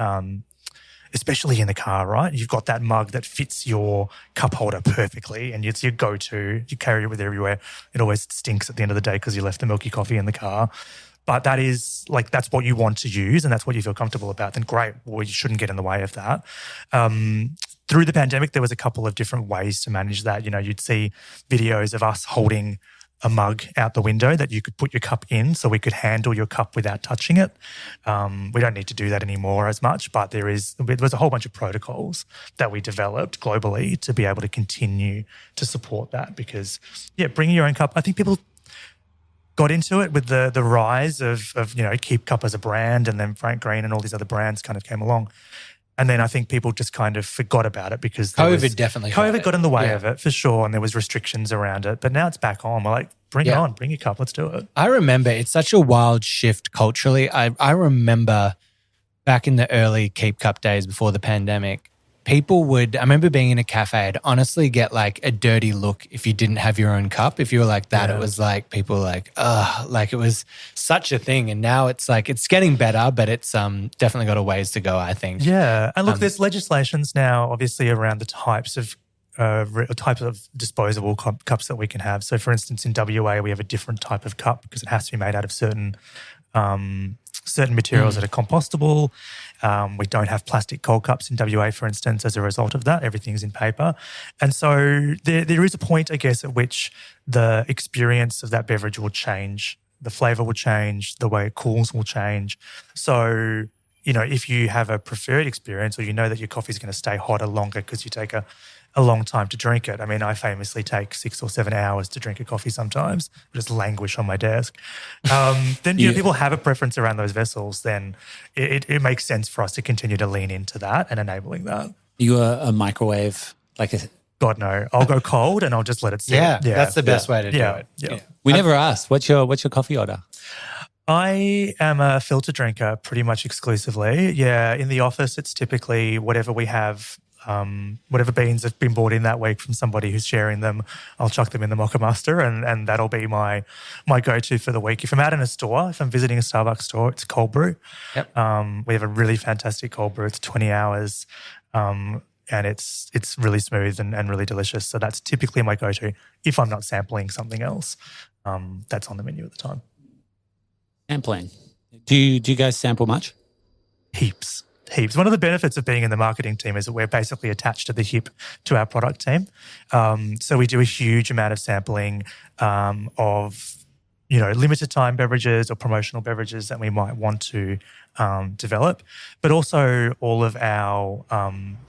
S4: especially in the car, right? You've got that mug that fits your cup holder perfectly and it's your go-to. You carry it with you everywhere. It always stinks at the end of the day because you left the milky coffee in the car. But that is that's what you want to use and that's what you feel comfortable about. Then great. Well, you shouldn't get in the way of that. Through the pandemic, there was a couple of different ways to manage that. You'd see videos of us holding a mug out the window that you could put your cup in so we could handle your cup without touching it. We don't need to do that anymore as much, but there was a whole bunch of protocols that we developed globally to be able to continue to support that because, bringing your own cup, I think people got into it with the rise of Keep Cup as a brand and then Frank Green and all these other brands kind of came along. And then I think people just kind of forgot about it because
S3: COVID definitely
S4: COVID got in the way
S3: Yeah.
S4: of it for sure, and there was restrictions around it. But now it's back on. We're like, bring it on, bring your cup, let's do it.
S3: I remember it's such a wild shift culturally. I remember back in the early Keep Cup days before the pandemic, I remember being in a cafe, I'd honestly get like a dirty look if you didn't have your own cup. If you were like that, It was like people were like, ugh, like it was such a thing. And now it's like, it's getting better, but it's definitely got a ways to go, I think.
S4: Yeah. And look, there's legislations now obviously around the types of disposable cups that we can have. So for instance, in WA, we have a different type of cup because it has to be made out of certain materials that are compostable. We don't have plastic cold cups in WA, for instance, as a result of that. Everything's in paper. And so there is a point, I guess, at which the experience of that beverage will change. The flavour will change. The way it cools will change. So, if you have a preferred experience or you know that your coffee is going to stay hotter longer because you take a long time to drink it. I mean, I famously take 6 or 7 hours to drink a coffee sometimes, just languish on my desk. Then people have a preference around those vessels, then it makes sense for us to continue to lean into that and enabling that.
S5: You are a microwave,
S4: God, no. I'll go cold and I'll just let it sit.
S3: Yeah, that's the best way to do it.
S4: Yeah.
S5: We never asked, what's your coffee order?
S4: I am a filter drinker pretty much exclusively. Yeah, in the office, it's typically whatever we have. Whatever beans have been bought in that week from somebody who's sharing them, I'll chuck them in the Mocha Master and that'll be my go-to for the week. If I'm out in a store, if I'm visiting a Starbucks store, it's cold brew.
S3: Yep.
S4: We have a really fantastic cold brew. It's 20 hours and it's really smooth and really delicious. So that's typically my go-to if I'm not sampling something else that's on the menu at the time.
S5: Sampling. Do you guys sample much?
S4: Heaps. One of the benefits of being in the marketing team is that we're basically attached to the hip to our product team. So we do a huge amount of sampling of, limited time beverages or promotional beverages that we might want to develop, but also all of our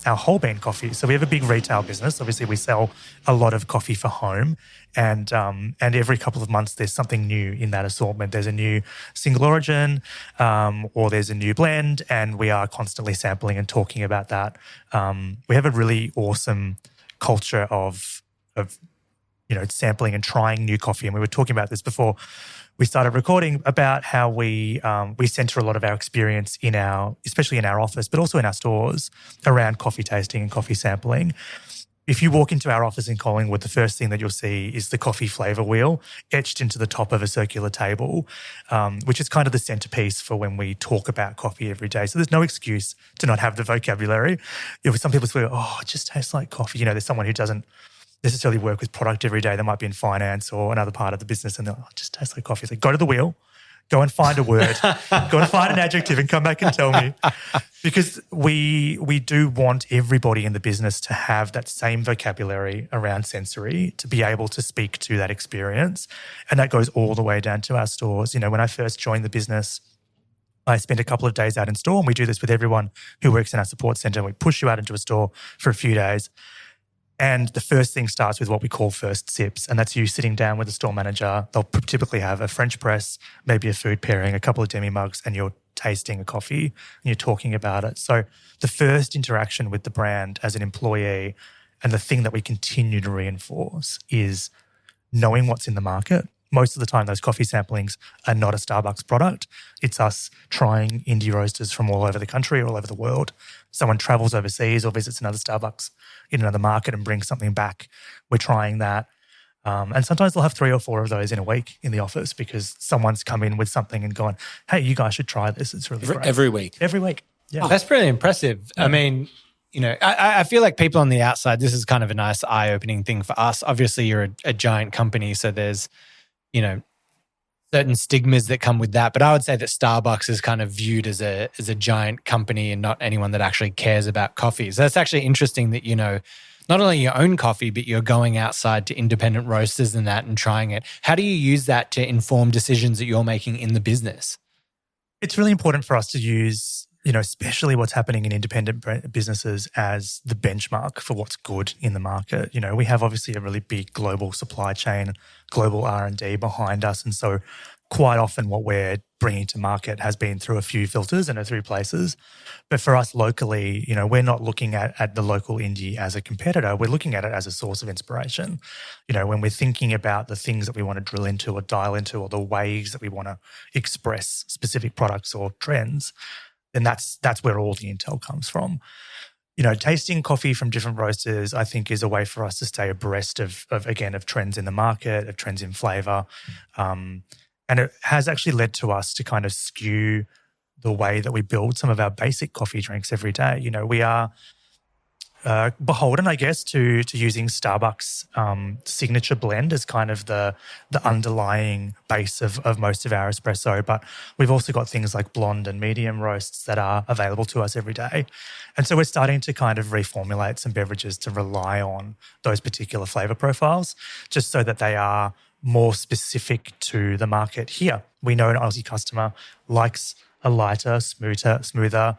S4: whole bean coffee. So we have a big retail business. Obviously, we sell a lot of coffee for home, and every couple of months there's something new in that assortment. There's a new single origin, or there's a new blend, and we are constantly sampling and talking about that. We have a really awesome culture of sampling and trying new coffee. And we were talking about this before we started recording about how we center a lot of our experience especially in our office, but also in our stores around coffee tasting and coffee sampling. If you walk into our office in Collingwood, the first thing that you'll see is the coffee flavour wheel etched into the top of a circular table, which is kind of the centrepiece for when we talk about coffee every day. So there's no excuse to not have the vocabulary. Some people say, oh, it just tastes like coffee. There's someone who doesn't necessarily work with product every day. They might be in finance or another part of the business and they're like, it just tastes like coffee. It's like, go to the wheel, go and find a word, go and find an adjective and come back and tell me. Because we do want everybody in the business to have that same vocabulary around sensory, to be able to speak to that experience. And that goes all the way down to our stores. When I first joined the business, I spent a couple of days out in store, and we do this with everyone who works in our support centre. We push you out into a store for a few days. And the first thing starts with what we call first sips. And that's you sitting down with the store manager. They'll typically have a French press, maybe a food pairing, a couple of demi mugs, and you're tasting a coffee and you're talking about it. So the first interaction with the brand as an employee, and the thing that we continue to reinforce, is knowing what's in the market. Most of the time, those coffee samplings are not a Starbucks product. It's us trying indie roasters from all over the country or all over the world. Someone travels overseas or visits another Starbucks in another market and brings something back. We're trying that. And sometimes they'll have 3 or 4 of those in a week in the office because someone's come in with something and gone, hey, you guys should try this. It's really great.
S5: Every week?
S4: Every week, yeah.
S3: That's pretty impressive. Yeah. I mean, I feel like people on the outside, this is kind of a nice eye-opening thing for us. Obviously, you're a giant company, so there's certain stigmas that come with that. But I would say that Starbucks is kind of viewed as a giant company and not anyone that actually cares about coffee. So that's actually interesting that, not only your own coffee, but you're going outside to independent roasters and that and trying it. How do you use that to inform decisions that you're making in the business?
S4: It's really important for us to use, especially what's happening in independent businesses as the benchmark for what's good in the market. We have obviously a really big global supply chain, global R&D behind us. And so quite often what we're bringing to market has been through a few filters and a few places. But for us locally, we're not looking at the local indie as a competitor. We're looking at it as a source of inspiration. When we're thinking about the things that we want to drill into or dial into, or the ways that we want to express specific products or trends, then that's where all the intel comes from. Tasting coffee from different roasters, I think, is a way for us to stay abreast of trends in the market, of trends in flavour. And it has actually led to us to kind of skew the way that we build some of our basic coffee drinks every day. We are beholden, I guess, to using Starbucks' signature blend as kind of the underlying base of most of our espresso. But we've also got things like blonde and medium roasts that are available to us every day. And so we're starting to kind of reformulate some beverages to rely on those particular flavour profiles, just so that they are more specific to the market here. We know an Aussie customer likes a lighter, smoother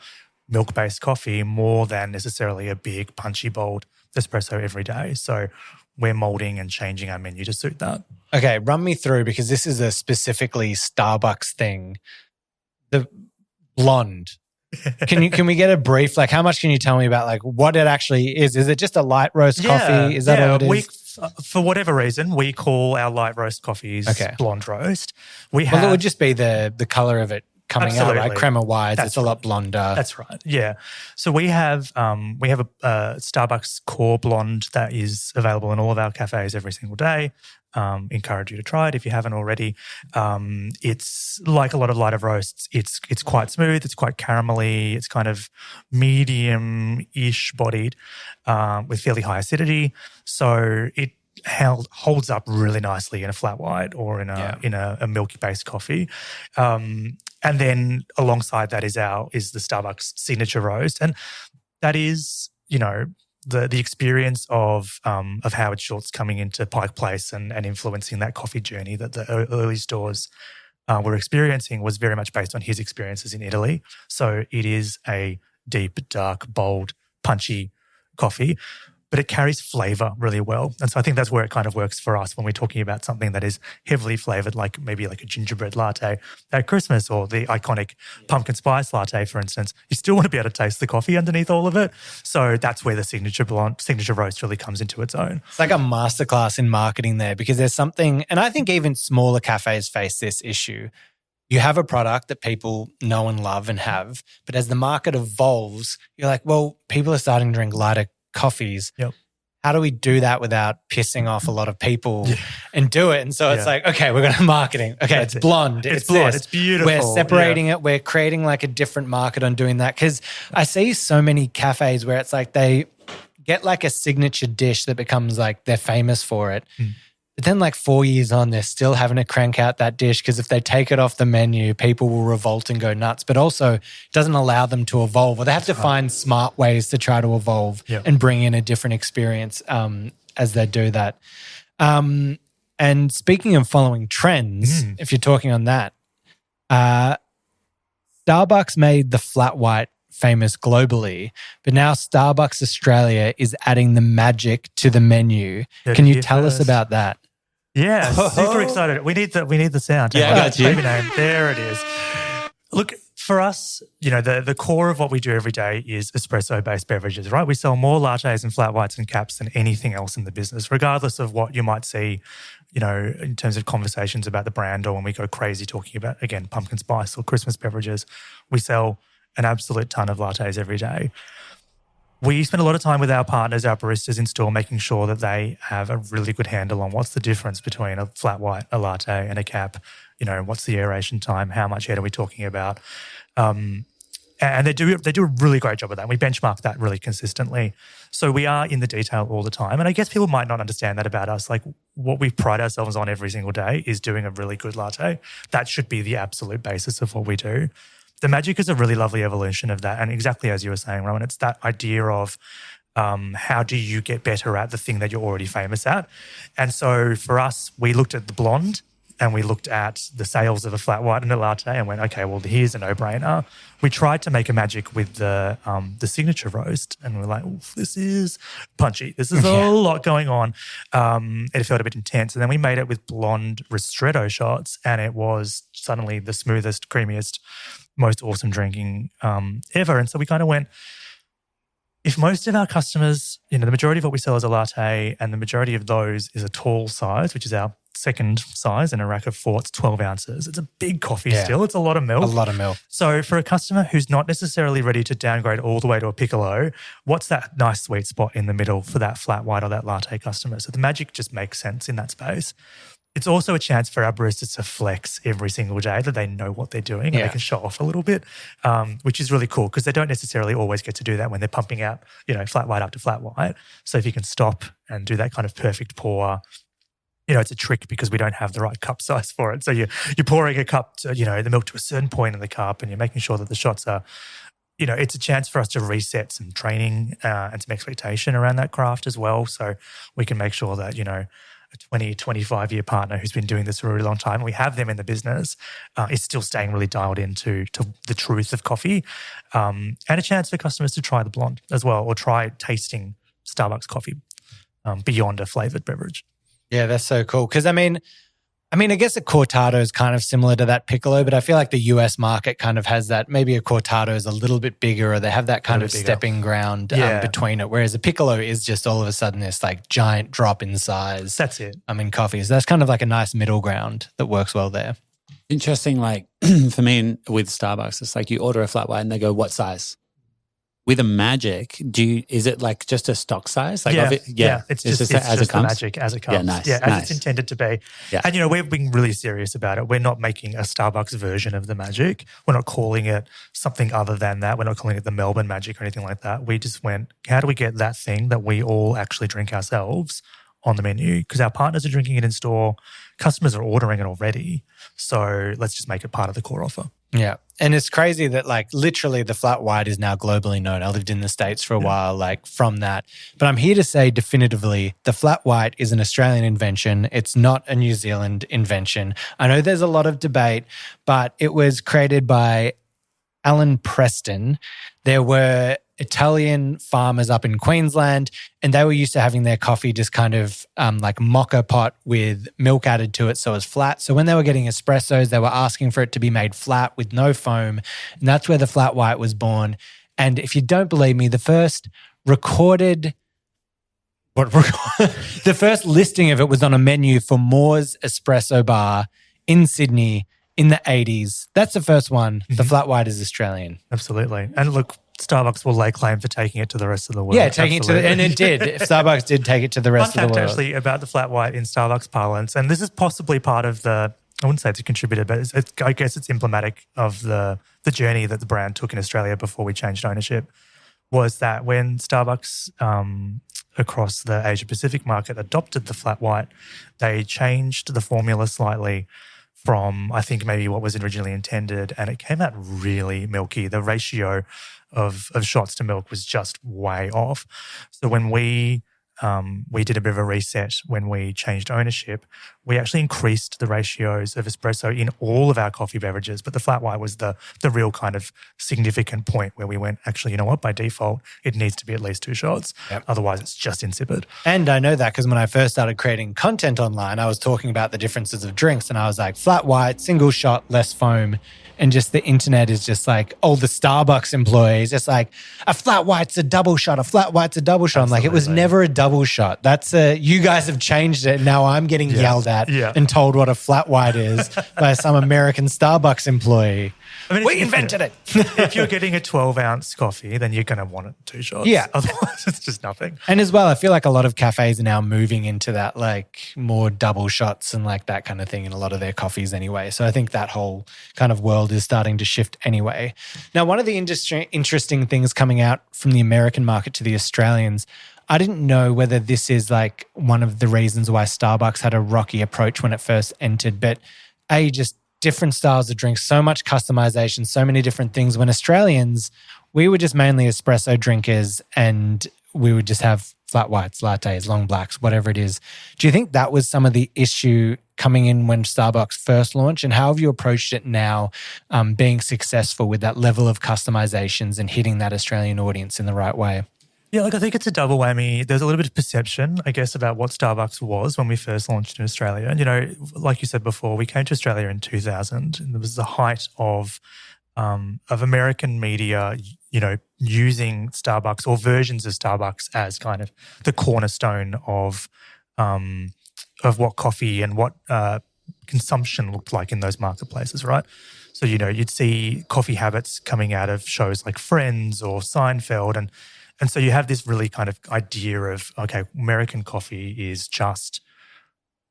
S4: milk-based coffee more than necessarily a big, punchy, bold espresso every day. So we're moulding and changing our menu to suit that.
S3: Okay, run me through, because this is a specifically Starbucks thing. The blonde. Can we get a brief? Like, how much can you tell me about like what it actually is? Is it just a light roast coffee? Is that all it is?
S4: For whatever reason, we call our light roast coffees blonde roast.
S3: It would just be the color of it coming out, right? Crema whites. It's a lot blonder.
S4: That's right. Yeah. So we have a Starbucks core blonde that is available in all of our cafes every single day. Encourage you to try it if you haven't already. It's like a lot of lighter roasts. It's quite smooth. It's quite caramelly. It's kind of medium-ish bodied with fairly high acidity. So it holds up really nicely in a flat white or in a milky-based coffee. And then alongside that is the Starbucks signature roast, and that is the experience of Howard Schultz coming into Pike Place and influencing that coffee journey that the early stores were experiencing was very much based on his experiences in Italy. So it is a deep, dark, bold, punchy coffee, but it carries flavour really well. And so I think that's where it kind of works for us when we're talking about something that is heavily flavoured, like maybe like a gingerbread latte at Christmas or the iconic pumpkin spice latte, for instance. You still want to be able to taste the coffee underneath all of it. So that's where the signature roast really comes into its own.
S3: It's like a masterclass in marketing there, because there's something, and I think even smaller cafes face this issue. You have a product that people know and love and have, but as the market evolves, you're like, well, people are starting to drink lighter coffees.
S4: Yep.
S3: How do we do that without pissing off a lot of people and do it? And so it's like, okay, we're going to marketing. Okay,
S4: That's
S3: it's blonde.
S4: It's blonde. It's beautiful.
S3: We're separating it. We're creating like a different market on doing that, because I see so many cafes where it's like they get like a signature dish that becomes like they're famous for it. But then like 4 years on, they're still having to crank out that dish, because if they take it off the menu, people will revolt and go nuts. But also it doesn't allow them to evolve, or they have to find smart ways to try to evolve and bring in a different experience as they do that. And speaking of following trends, if you're talking on that, Starbucks made the flat white famous globally, but now Starbucks Australia is adding the magic to the menu. Can you tell us about that?
S4: Yeah, super excited. We need the sound.
S5: Yeah, I got you.
S4: Baby name. There it is. Look, for us, the core of what we do every day is espresso-based beverages, right? We sell more lattes and flat whites and caps than anything else in the business, regardless of what you might see, in terms of conversations about the brand, or when we go crazy talking about, again, pumpkin spice or Christmas beverages. We sell an absolute ton of lattes every day. We spend a lot of time with our partners, our baristas in store, making sure that they have a really good handle on what's the difference between a flat white, a latte, and a cap. What's the aeration time? How much head are we talking about? And they do a really great job of that. We benchmark that really consistently. So we are in the detail all the time. And I guess people might not understand that about us. Like, what we pride ourselves on every single day is doing a really good latte. That should be the absolute basis of what we do. The magic is a really lovely evolution of that. And exactly as you were saying, Rowan, it's that idea of how do you get better at the thing that you're already famous at? And so for us, we looked at the blonde and we looked at the sales of a flat white and a latte and went, okay, well, here's a no-brainer. We tried to make a magic with the signature roast, and we're like, this is punchy. This is a lot going on. It felt a bit intense. And then we made it with blonde ristretto shots, and it was suddenly the smoothest, creamiest, most awesome drinking ever. And so we kind of went, if most of our customers, the majority of what we sell is a latte, and the majority of those is a tall size, which is our second size in a rack of 4, it's 12 ounces. It's a big coffee still. It's a lot of milk.
S3: A lot of milk.
S4: So for a customer who's not necessarily ready to downgrade all the way to a piccolo, what's that nice sweet spot in the middle for that flat white or that latte customer? So the magic just makes sense in that space. It's also a chance for our baristas to flex every single day, that they know what they're doing and they can show off a little bit, which is really cool because they don't necessarily always get to do that when they're pumping out, flat white up to flat white. So if you can stop and do that kind of perfect pour, it's a trick because we don't have the right cup size for it. So you're pouring a cup to, the milk to a certain point in the cup, and you're making sure that the shots are, it's a chance for us to reset some training and some expectation around that craft as well. So we can make sure that, a 20, 25-year partner who's been doing this for a really long time, and we have them in the business, is still staying really dialed into the truth of coffee, and a chance for customers to try the blonde as well, or try tasting Starbucks coffee beyond a flavoured beverage.
S3: Yeah, that's so cool. Because, I guess a cortado is kind of similar to that piccolo, but I feel like the US market kind of has that. Maybe a cortado is a little bit bigger, or they have that kind of stepping ground between it, whereas a piccolo is just all of a sudden this like giant drop in size.
S4: That's it.
S3: Coffee. So that's kind of like a nice middle ground that works well there.
S5: Interesting, like for me with Starbucks, it's like you order a flat white and they go, what size? With a magic, is it like just a stock size? Like
S4: it's just as it comes? The magic as it comes.
S5: Yeah, nice.
S4: Yeah, as it's intended to be.
S5: Yeah.
S4: And, we're being really serious about it. We're not making a Starbucks version of the magic. We're not calling it something other than that. We're not calling it the Melbourne magic or anything like that. We just went, how do we get that thing that we all actually drink ourselves on the menu? Because our partners are drinking it in store. Customers are ordering it already. So let's just make it part of the core offer.
S3: Yeah. And it's crazy that like literally the flat white is now globally known. I lived in the States for a while, like from that. But I'm here to say definitively the flat white is an Australian invention. It's not a New Zealand invention. I know there's a lot of debate, but it was created by Alan Preston. There were Italian farmers up in Queensland, and they were used to having their coffee just kind of like mocha pot with milk added to it so it was flat. So when they were getting espressos, they were asking for it to be made flat with no foam, and that's where the flat white was born. And if you don't believe me, the first recorded the first listing of it was on a menu for Moore's Espresso Bar in Sydney in the 80s. That's the first one. The flat white is Australian.
S4: Absolutely. And look, Starbucks will lay claim for taking it to the rest of the world.
S3: Yeah, taking it and it did. If Starbucks did take it to the rest of the world.
S4: Actually, about the flat white in Starbucks parlance, and this is possibly part of I wouldn't say it's a contributor, but I guess it's emblematic of the journey that the brand took in Australia before we changed ownership, was that when Starbucks across the Asia Pacific market adopted the flat white, they changed the formula slightly from, I think, maybe what was originally intended, and it came out really milky. The ratio of shots to milk was just way off. So when we did a bit of a reset when we changed ownership, we actually increased the ratios of espresso in all of our coffee beverages, but the flat white was the real kind of significant point where we went, actually, you know what, by default, it needs to be at least 2 shots. Yep. Otherwise, it's just insipid.
S3: And I know that because when I first started creating content online, I was talking about the differences of drinks, and I was like, flat white, single shot, less foam. And just the internet is just like, all the Starbucks employees, it's like, a flat white's a double shot, a flat white's a double shot. Absolutely. I'm like, it was never a double shot. That's you guys have changed it. Now I'm getting yelled at and told what a flat white is by some American Starbucks employee. I mean, we invented it.
S4: If you're getting a 12-ounce coffee, then you're going to want it 2 shots.
S3: Yeah.
S4: Otherwise, it's just nothing.
S3: And as well, I feel like a lot of cafes are now moving into that like more double shots and like that kind of thing in a lot of their coffees anyway. So I think that whole kind of world is starting to shift anyway. Now, one of the interesting things coming out from the American market to the Australians, I didn't know whether this is like one of the reasons why Starbucks had a rocky approach when it first entered, but just different styles of drinks, so much customization, so many different things. When Australians, we were just mainly espresso drinkers and we would just have flat whites, lattes, long blacks, whatever it is. Do you think that was some of the issue coming in when Starbucks first launched, and how have you approached it now, being successful with that level of customizations and hitting that Australian audience in the right way?
S4: Yeah, I think it's a double whammy. There's a little bit of perception, I guess, about what Starbucks was when we first launched in Australia. And, like you said before, we came to Australia in 2000, and there was the height of American media, using Starbucks or versions of Starbucks as kind of the cornerstone of what coffee and what consumption looked like in those marketplaces, right? So, you'd see coffee habits coming out of shows like Friends or Seinfeld, and so you have this really kind of idea of, okay, American coffee is just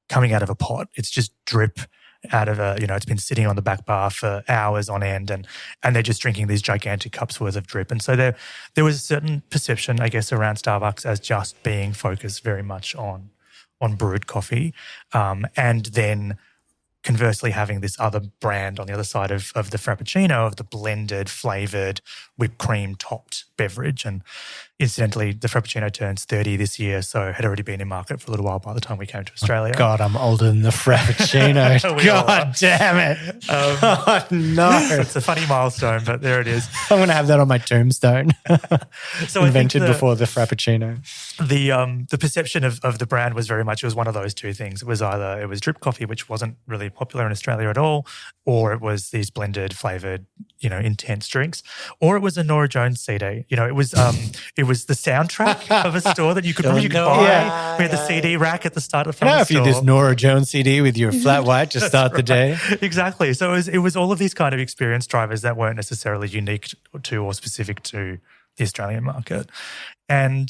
S4: coming out of a pot. It's just drip out of it's been sitting on the back bar for hours on end, and they're just drinking these gigantic cups worth of drip. And so there was a certain perception, I guess, around Starbucks as just being focused very much on brewed coffee, and then conversely having this other brand on the other side of the Frappuccino, of the blended, flavoured, whipped cream topped beverage. And incidentally, the Frappuccino turns 30 this year, so had already been in market for a little while by the time we came to Australia.
S3: Oh God, I'm older than the Frappuccino. God damn it. Oh, no.
S4: It's a funny milestone, but there it is.
S3: I'm going to have that on my tombstone.
S4: So
S3: invented before the Frappuccino.
S4: The perception of the brand was very much, it was one of those two things. It was either it was drip coffee, which wasn't really popular in Australia at all, or it was these blended, flavoured, intense drinks, or it was a Nora Jones CD. It was the soundtrack of a store that you could buy.
S3: Yeah.
S4: We had the CD rack at the start of the store.
S3: You this Nora Jones CD with your flat white to start the day.
S4: Exactly. So it was all of these kind of experience drivers that weren't necessarily unique to or specific to the Australian market. And,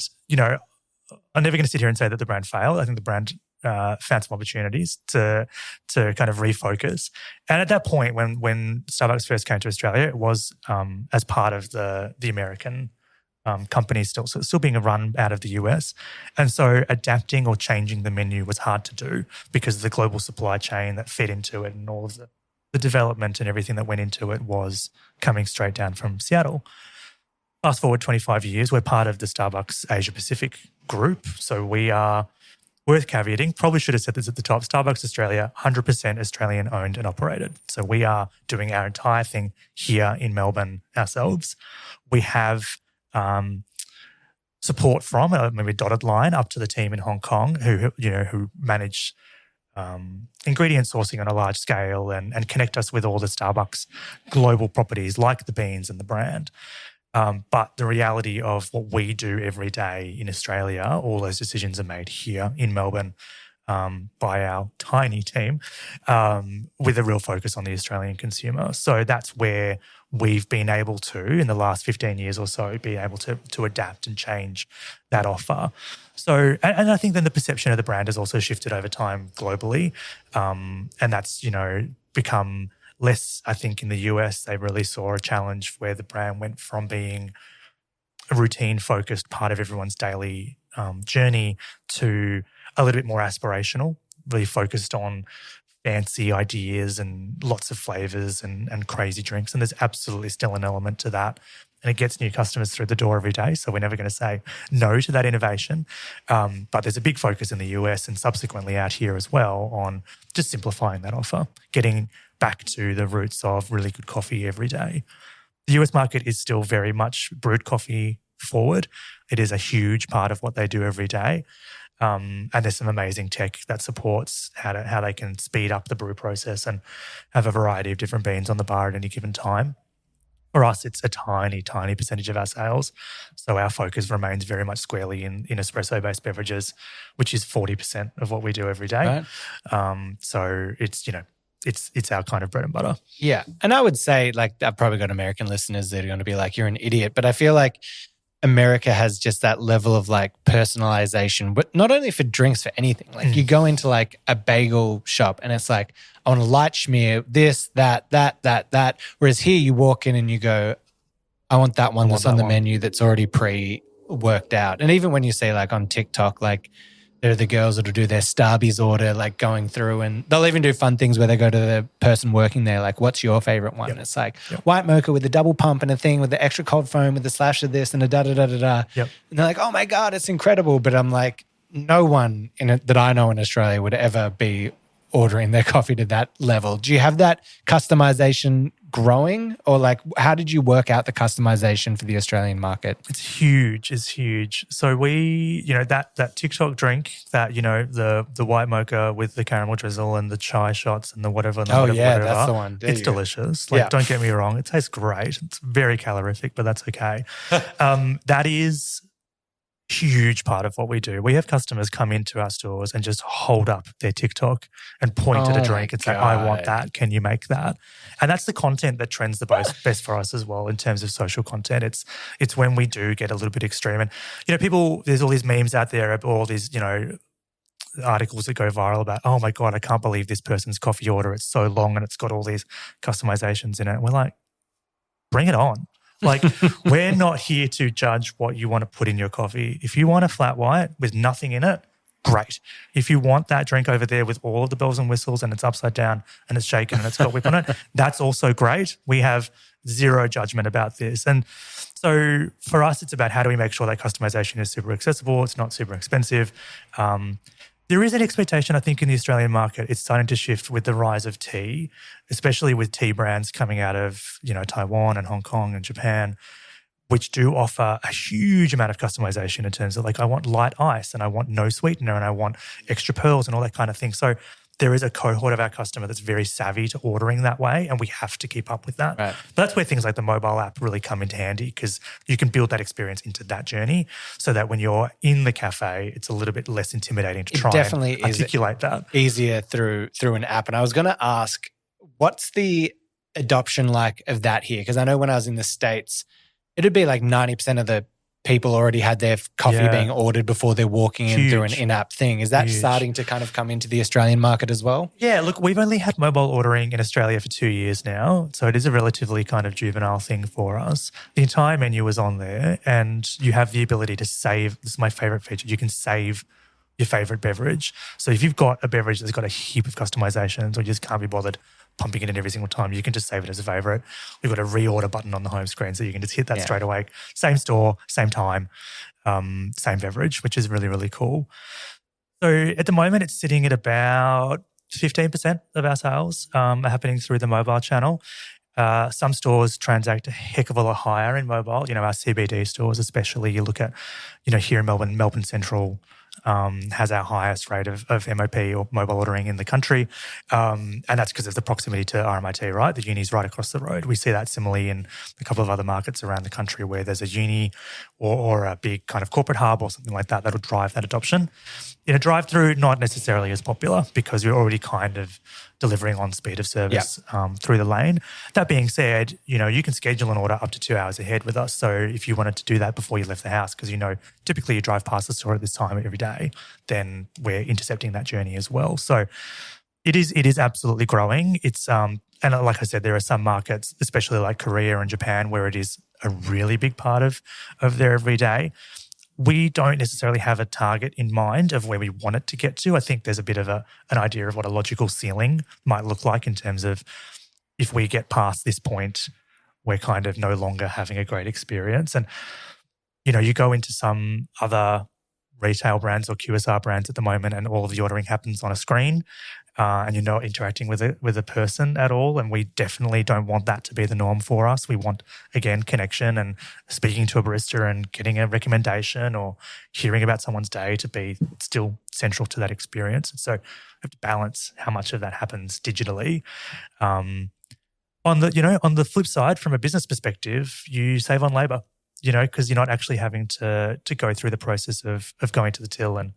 S4: I'm never going to sit here and say that the brand failed. I think the brand found some opportunities to kind of refocus. And at that point, when Starbucks first came to Australia, it was as part of the American company still being run out of the US. And so adapting or changing the menu was hard to do because of the global supply chain that fed into it, and all of the development and everything that went into it was coming straight down from Seattle. Fast forward 25 years, we're part of the Starbucks Asia Pacific group. So we are, worth caveating, probably should have said this at the top, Starbucks Australia, 100% Australian owned and operated. So we are doing our entire thing here in Melbourne ourselves. We have support from maybe a dotted line up to the team in Hong Kong who manage ingredient sourcing on a large scale and connect us with all the Starbucks global properties like the beans and the brand. But the reality of what we do every day in Australia, all those decisions are made here in Melbourne by our tiny team with a real focus on the Australian consumer. So that's where we've been able to, in the last 15 years or so, be able to adapt and change that offer. So, and I think then the perception of the brand has also shifted over time globally. And that's, become less, I think in the US, they really saw a challenge where the brand went from being a routine-focused part of everyone's daily journey to a little bit more aspirational, really focused on fancy ideas and lots of flavours and crazy drinks. And there's absolutely still an element to that. And it gets new customers through the door every day. So we're never going to say no to that innovation. But there's a big focus in the US and subsequently out here as well on just simplifying that offer, getting back to the roots of really good coffee every day. The US market is still very much brewed coffee forward. It is a huge part of what they do every day. And there's some amazing tech that supports how they can speed up the brew process and have a variety of different beans on the bar at any given time. For us, it's a tiny, tiny percentage of our sales. So our focus remains very much squarely in espresso-based beverages, which is 40% of what we do every day. Right. So it's, it's our kind of bread and butter.
S3: Yeah. And I would say, I've probably got American listeners that are going to be like, you're an idiot. But I feel like America has just that level of personalization, but not only for drinks, for anything. You go into a bagel shop and it's like, I want a light schmear, this, that. Whereas here you walk in and you go, I want that one that's on the menu that's already pre-worked out. And even when you say on TikTok, there are the girls that'll do their Starbies order, going through, and they'll even do fun things where they go to the person working there, what's your favorite one? Yep. And it's white mocha with the double pump and a thing with the extra cold foam with the slash of this and a da-da-da-da-da.
S4: Yep.
S3: And they're like, oh my God, it's incredible. But I'm like, no one that I know in Australia would ever be ordering their coffee to that level. Do you have that customization growing, or like how did you work out the customization for the Australian market?
S4: It's huge. It's huge. So we, that TikTok drink that, the white mocha with the caramel drizzle and the chai shots and the whatever. And the whatever,
S3: that's the one.
S4: It's delicious. Don't get me wrong. It tastes great. It's very calorific, but that's okay. That is huge part of what we do. We have customers come into our stores and just hold up their TikTok and point at a drink and say, I want that. Can you make that? And that's the content that trends the best for us as well in terms of social content. It's when we do get a little bit extreme. And, people, there's all these memes out there, all these, articles that go viral about, oh my God, I can't believe this person's coffee order. It's so long and it's got all these customizations in it. And we're like, bring it on. Like, we're not here to judge what you want to put in your coffee. If you want a flat white with nothing in it, great. If you want that drink over there with all of the bells and whistles and it's upside down and it's shaken and it's got whip on it, that's also great. We have zero judgment about this. And so for us, it's about how do we make sure that customization is super accessible, it's not super expensive. There is an expectation, I think, in the Australian market. It's starting to shift with the rise of tea, especially with tea brands coming out of, Taiwan and Hong Kong and Japan, which do offer a huge amount of customization in terms of like, I want light ice and I want no sweetener and I want extra pearls and all that kind of thing. So there is a cohort of our customer that's very savvy to ordering that way, and we have to keep up with that. Right. But that's where things like the mobile app really come into handy, because you can build that experience into that journey so that when you're in the cafe, it's a little bit less intimidating to try and articulate that.
S3: Easier through an app. And I was going to ask, what's the adoption like of that here? Because I know when I was in the States, it'd be like 90% of the people already had their coffee being ordered before they're walking in through an in-app thing. Is that starting to kind of come into the Australian market as well?
S4: Yeah, look, we've only had mobile ordering in Australia for 2 years now, so it is a relatively kind of juvenile thing for us. The entire menu is on there, and you have the ability to save. This is my favorite feature. You can save your favorite beverage. So if you've got a beverage that's got a heap of customizations or you just can't be bothered pumping it in every single time, you can just save it as a favorite. We've got a reorder button on the home screen, so you can just hit that straight away. Same store, same time, same beverage, which is really, really cool. So at the moment, it's sitting at about 15% of our sales are happening through the mobile channel. Some stores transact a heck of a lot higher in mobile. Our CBD stores, especially, you look at, here in Melbourne Central, has our highest rate of MOP or mobile ordering in the country. And that's because of the proximity to RMIT, right? The uni's right across the road. We see that similarly in a couple of other markets around the country where there's a uni or a big kind of corporate hub or something like that that'll drive that adoption. In a drive-through, not necessarily as popular because you're already kind of delivering on speed of service through the lane. That being said, you can schedule an order up to 2 hours ahead with us. So if you wanted to do that before you left the house, because typically you drive past the store at this time every day, then we're intercepting that journey as well. So it is absolutely growing. It's and like I said, there are some markets, especially like Korea and Japan, where it is a really big part of their everyday. We don't necessarily have a target in mind of where we want it to get to. I think there's a bit of an idea of what a logical ceiling might look like in terms of if we get past this point, we're kind of no longer having a great experience. And, you go into some other retail brands or QSR brands at the moment and all of the ordering happens on a screen and you're not interacting with a person at all. And we definitely don't want that to be the norm for us. We want, again, connection and speaking to a barista and getting a recommendation or hearing about someone's day to be still central to that experience. And so we have to balance how much of that happens digitally. On the flip side, from a business perspective, you save on labor, because you're not actually having to go through the process of going to the till and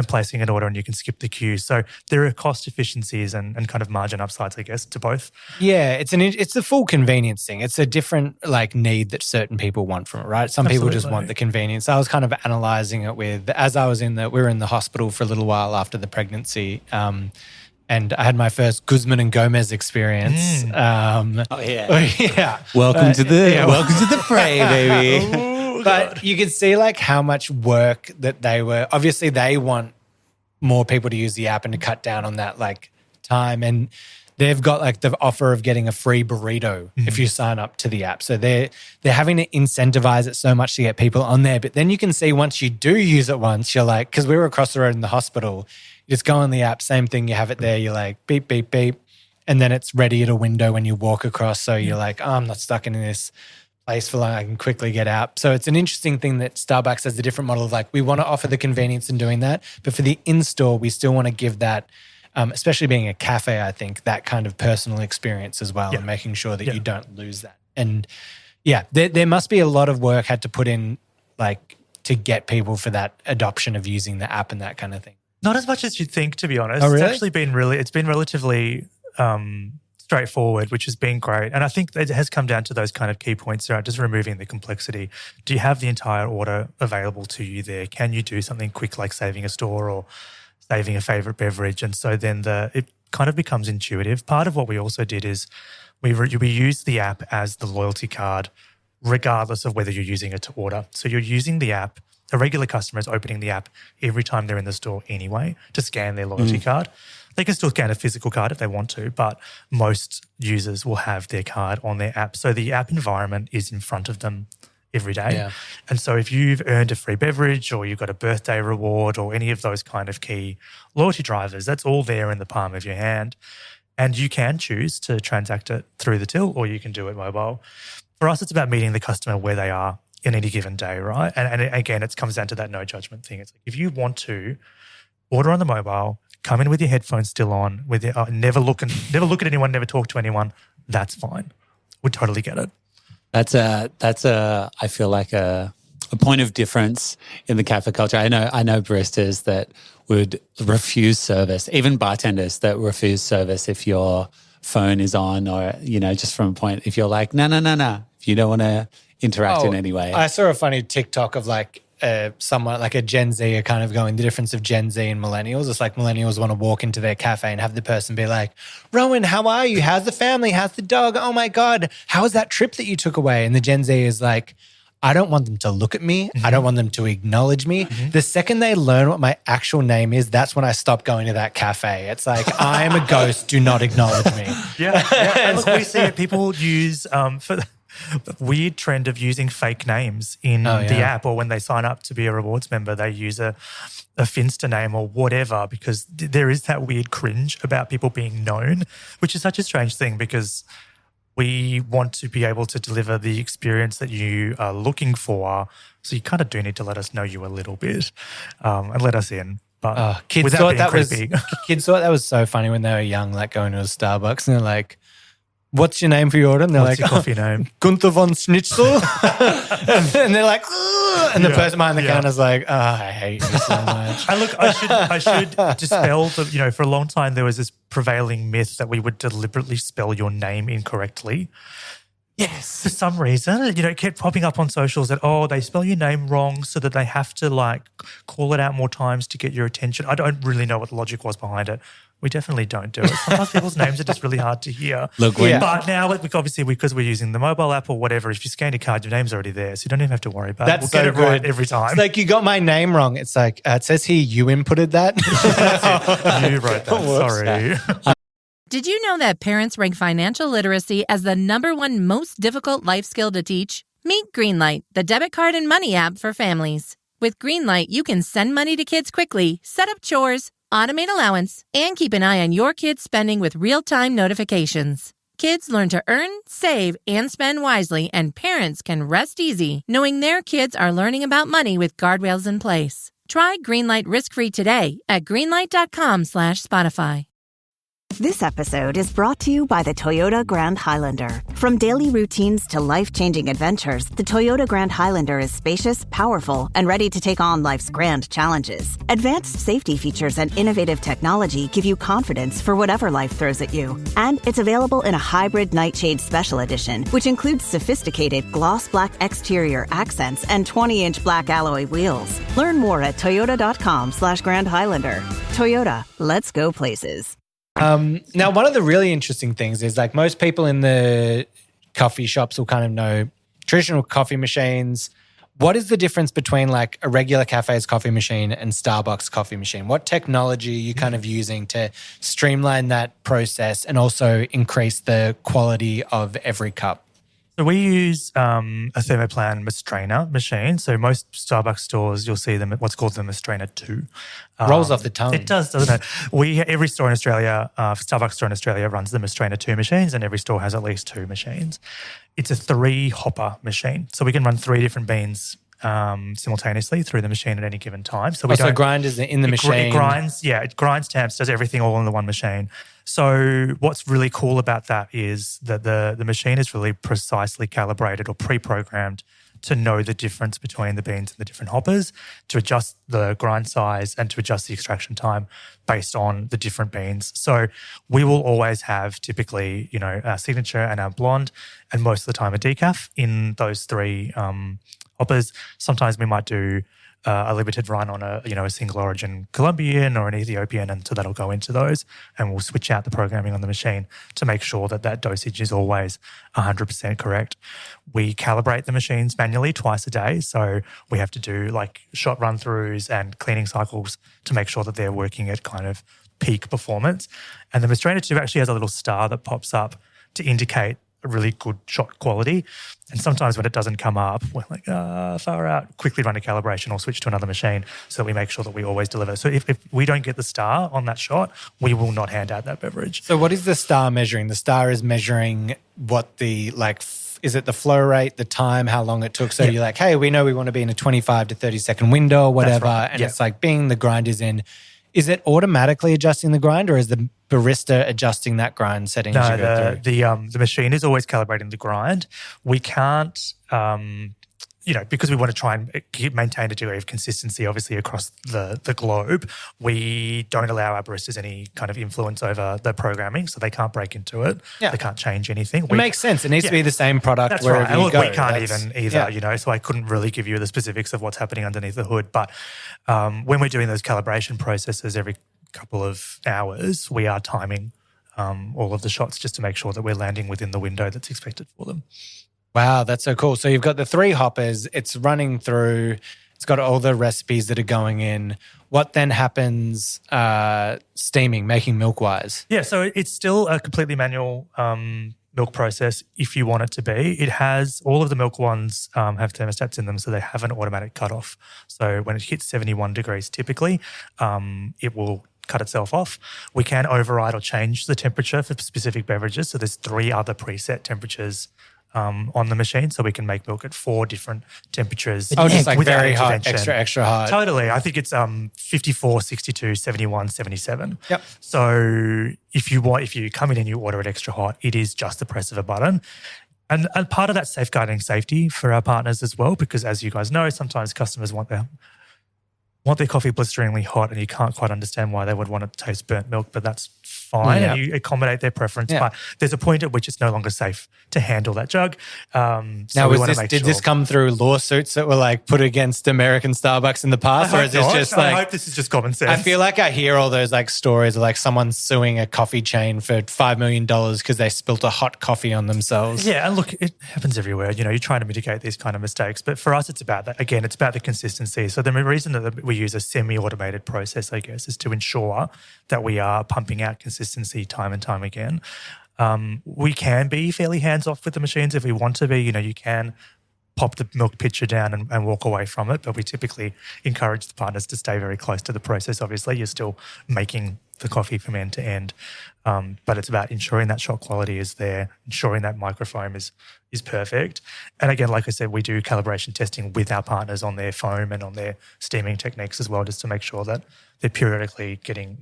S4: placing an order, and you can skip the queue. So there are cost efficiencies and kind of margin upsides, I guess, to both.
S3: Yeah, it's a full convenience thing. It's a different need that certain people want from it, right? Some people just want the convenience. I was kind of analysing it we were in the hospital for a little while after the pregnancy, and I had my first Guzman and Gomez experience.
S5: Yeah.
S3: Welcome
S5: to the fray, baby.
S3: But you could see how much work that they want more people to use the app and to cut down on that time. And they've got the offer of getting a free burrito if you sign up to the app. So they're having to incentivize it so much to get people on there. But then you can see once you do use it once, you're because we were across the road in the hospital, You just go on the app, same thing. You have it there. You're like beep, beep, beep. And then it's ready at a window when you walk across. So you're like, oh, I'm not stuck in this place for long. I can quickly get out. So it's an interesting thing that Starbucks has a different model of like, we want to offer the convenience in doing that. But for the in-store, we still want to give that, especially being a cafe, I think, that kind of personal experience as well and making sure that you don't lose that. And yeah, there must be a lot of work had to put in like to get people for that adoption of using the app and that kind of thing.
S4: Not as much as you'd think, to be honest.
S3: Oh, really?
S4: It's actually been relatively straightforward, which has been great. And I think it has come down to those kind of key points around just removing the complexity. Do you have the entire order available to you there? Can you do something quick like saving a store or saving a favorite beverage? And so then it kind of becomes intuitive. Part of what we also did is we used the app as the loyalty card regardless of whether you're using it to order. So you're using the app. A regular customer is opening the app every time they're in the store anyway to scan their loyalty card. They can still scan a physical card if they want to, but most users will have their card on their app. So the app environment is in front of them every day. Yeah. And so if you've earned a free beverage or you've got a birthday reward or any of those kind of key loyalty drivers, that's all there in the palm of your hand. And you can choose to transact it through the till or you can do it mobile. For us, it's about meeting the customer where they are in any given day, right? And again, it comes down to that no judgment thing. It's like if you want to order on the mobile, come in with your headphones still on, with your, never look at anyone, never talk to anyone, that's fine. We totally get it.
S5: That's I feel like a point of difference in the cafe culture. I know baristas that would refuse service, even bartenders that refuse service if your phone is on or, just from a point, if you're like, no, if you don't want to interact in any way.
S3: I saw a funny TikTok of like someone like a Gen Z are kind of going the difference of Gen Z and millennials. It's like millennials want to walk into their cafe and have the person be like, Rowan, how are you? How's the family? How's the dog? Oh my God, how was that trip that you took away? And the Gen Z is like, I don't want them to look at me. I don't want them to acknowledge me. The second they learn what my actual name is, that's when I stop going to that cafe. It's like, I am a ghost. Do not acknowledge me.
S4: Yeah. And look, we see it. People use for the weird trend of using fake names in the app, or when they sign up to be a rewards member, they use a Finsta name or whatever, because there is that weird cringe about people being known, which is such a strange thing because we want to be able to deliver the experience that you are looking for. So you kind of do need to let us know you a little bit and let us in. But
S3: kids thought that was so funny when they were young, like going to a Starbucks and they're like, what's your name for your order? And they're
S4: what's
S3: like,
S4: your coffee name?
S3: Gunther von Schnitzel. and they're like, ugh. And the person behind the counter's like, oh, I hate you so much.
S4: And look, I should dispel for a long time there was this prevailing myth that we would deliberately spell your name incorrectly. Yes. For some reason, it kept popping up on socials that, they spell your name wrong so that they have to like call it out more times to get your attention. I don't really know what the logic was behind it. We definitely don't do it. Sometimes people's names are just really hard to hear.
S5: Look,
S4: but now, obviously, because we're using the mobile app or whatever, if you scan your card, your name's already there, so you don't even have to worry about it. We'll get it right every time.
S3: It's like, you got my name wrong. It's like, it says here you inputted that.
S4: You wrote that. Sorry.
S6: Did you know that parents rank financial literacy as the #1 most difficult life skill to teach? Meet Greenlight, the debit card and money app for families. With Greenlight, you can send money to kids quickly, set up chores, automate allowance, and keep an eye on your kids' spending with real-time notifications. Kids learn to earn, save, and spend wisely, and parents can rest easy knowing their kids are learning about money with guardrails in place. Try Greenlight risk-free today at greenlight.com/Spotify.
S7: This episode is brought to you by the Toyota Grand Highlander. From daily routines to life-changing adventures, the Toyota Grand Highlander is spacious, powerful, and ready to take on life's grand challenges. Advanced safety features and innovative technology give you confidence for whatever life throws at you. And it's available in a hybrid Nightshade Special Edition, which includes sophisticated gloss black exterior accents and 20-inch black alloy wheels. Learn more at toyota.com/Grand Highlander. Toyota, let's go places.
S3: Now, one of the really interesting things is like most people in the coffee shops will kind of know traditional coffee machines. What is the difference between like a regular cafe's coffee machine and Starbucks coffee machine? What technology are you kind of using to streamline that process and also increase the quality of every cup?
S4: So we use a thermoplan Mastrena machine. So most Starbucks stores, you'll see them at what's called the Mastrena 2.
S3: Rolls off the tongue.
S4: It does, doesn't it? Every store in Australia, Starbucks store in Australia runs the Mastrena 2 machines, and every store has at least 2 machines. It's a 3-hopper machine. So we can run 3 different beans simultaneously through the machine at any given time. So
S3: so grind is in the machine.
S4: It grinds temps, does everything all in the one machine. So what's really cool about that is that the machine is really precisely calibrated or pre-programmed to know the difference between the beans and the different hoppers, to adjust the grind size and to adjust the extraction time based on the different beans. So we will always have typically, our signature and our blonde, and most of the time a decaf in those 3 hoppers. Sometimes we might do a limited run on a single origin Colombian or an Ethiopian, and so that'll go into those, and we'll switch out the programming on the machine to make sure that dosage is always 100% correct. We calibrate the machines manually twice a day, so we have to do like shot run-throughs and cleaning cycles to make sure that they're working at kind of peak performance. And the Mastrena 2 actually has a little star that pops up to indicate a really good shot quality. And sometimes when it doesn't come up, we're like, far out, quickly run a calibration or switch to another machine so that we make sure that we always deliver. So if we don't get the star on that shot, we will not hand out that beverage.
S3: So what is the star measuring? The star is measuring what the, is it the flow rate, the time, how long it took? So you're like, hey, we know we want to be in a 25 to 30 second window or whatever. Right. And it's like the grind is in. Is it automatically adjusting the grind, or is the barista adjusting that grind setting as you go through?
S4: The machine is always calibrating the grind. We can't, because we want to try and maintain a degree of consistency, obviously, across the globe, we don't allow our baristas any kind of influence over the programming, so they can't break into it. Yeah. They can't change anything.
S3: It makes sense. It needs to be the same product.
S4: That's
S3: wherever
S4: right.
S3: you
S4: Look,
S3: go.
S4: We can't even either, so I couldn't really give you the specifics of what's happening underneath the hood. But when we're doing those calibration processes every couple of hours, we are timing all of the shots just to make sure that we're landing within the window that's expected for them.
S3: Wow, that's so cool. So you've got the 3 hoppers, it's running through, it's got all the recipes that are going in. What then happens steaming, making milk-wise?
S4: Yeah, so it's still a completely manual milk process if you want it to be. It has, all of the milk ones have thermostats in them, so they have an automatic cutoff. So when it hits 71 degrees typically, it will cut itself off. We can override or change the temperature for specific beverages. So there's 3 other preset temperatures on the machine, so we can make milk at 4 different temperies.
S3: Oh, just like very hot, extra hot.
S4: Totally. I think it's 54, 62, 71, 77.
S3: Yep.
S4: So if you come in and you order it extra hot, it is just the press of a button. And part of that safeguarding safety for our partners as well, because as you guys know, sometimes customers want their coffee blisteringly hot, and you can't quite understand why they would want to taste burnt milk, but that's fine, and you accommodate their preference. But there's a point at which it's no longer safe to handle that jug.
S3: Did this come through lawsuits that were like put against American Starbucks in the past, or is this just like?
S4: I hope this is just common sense.
S3: I feel like I hear all those like stories of like someone suing a coffee chain for $5 million because they spilt a hot coffee on themselves.
S4: Yeah, and look, it happens everywhere. You're trying to mitigate these kind of mistakes, but for us, it's about that. Again, it's about the consistency. So the reason that we use a semi-automated process, I guess, is to ensure that we are pumping out consistency time and time again. We can be fairly hands-off with the machines if we want to be. You can pop the milk pitcher down and walk away from it, but we typically encourage the partners to stay very close to the process. Obviously, you're still making the coffee from end to end, but it's about ensuring that shot quality is there, ensuring that microfoam is perfect. And again, like I said, we do calibration testing with our partners on their foam and on their steaming techniques as well, just to make sure that they're periodically getting,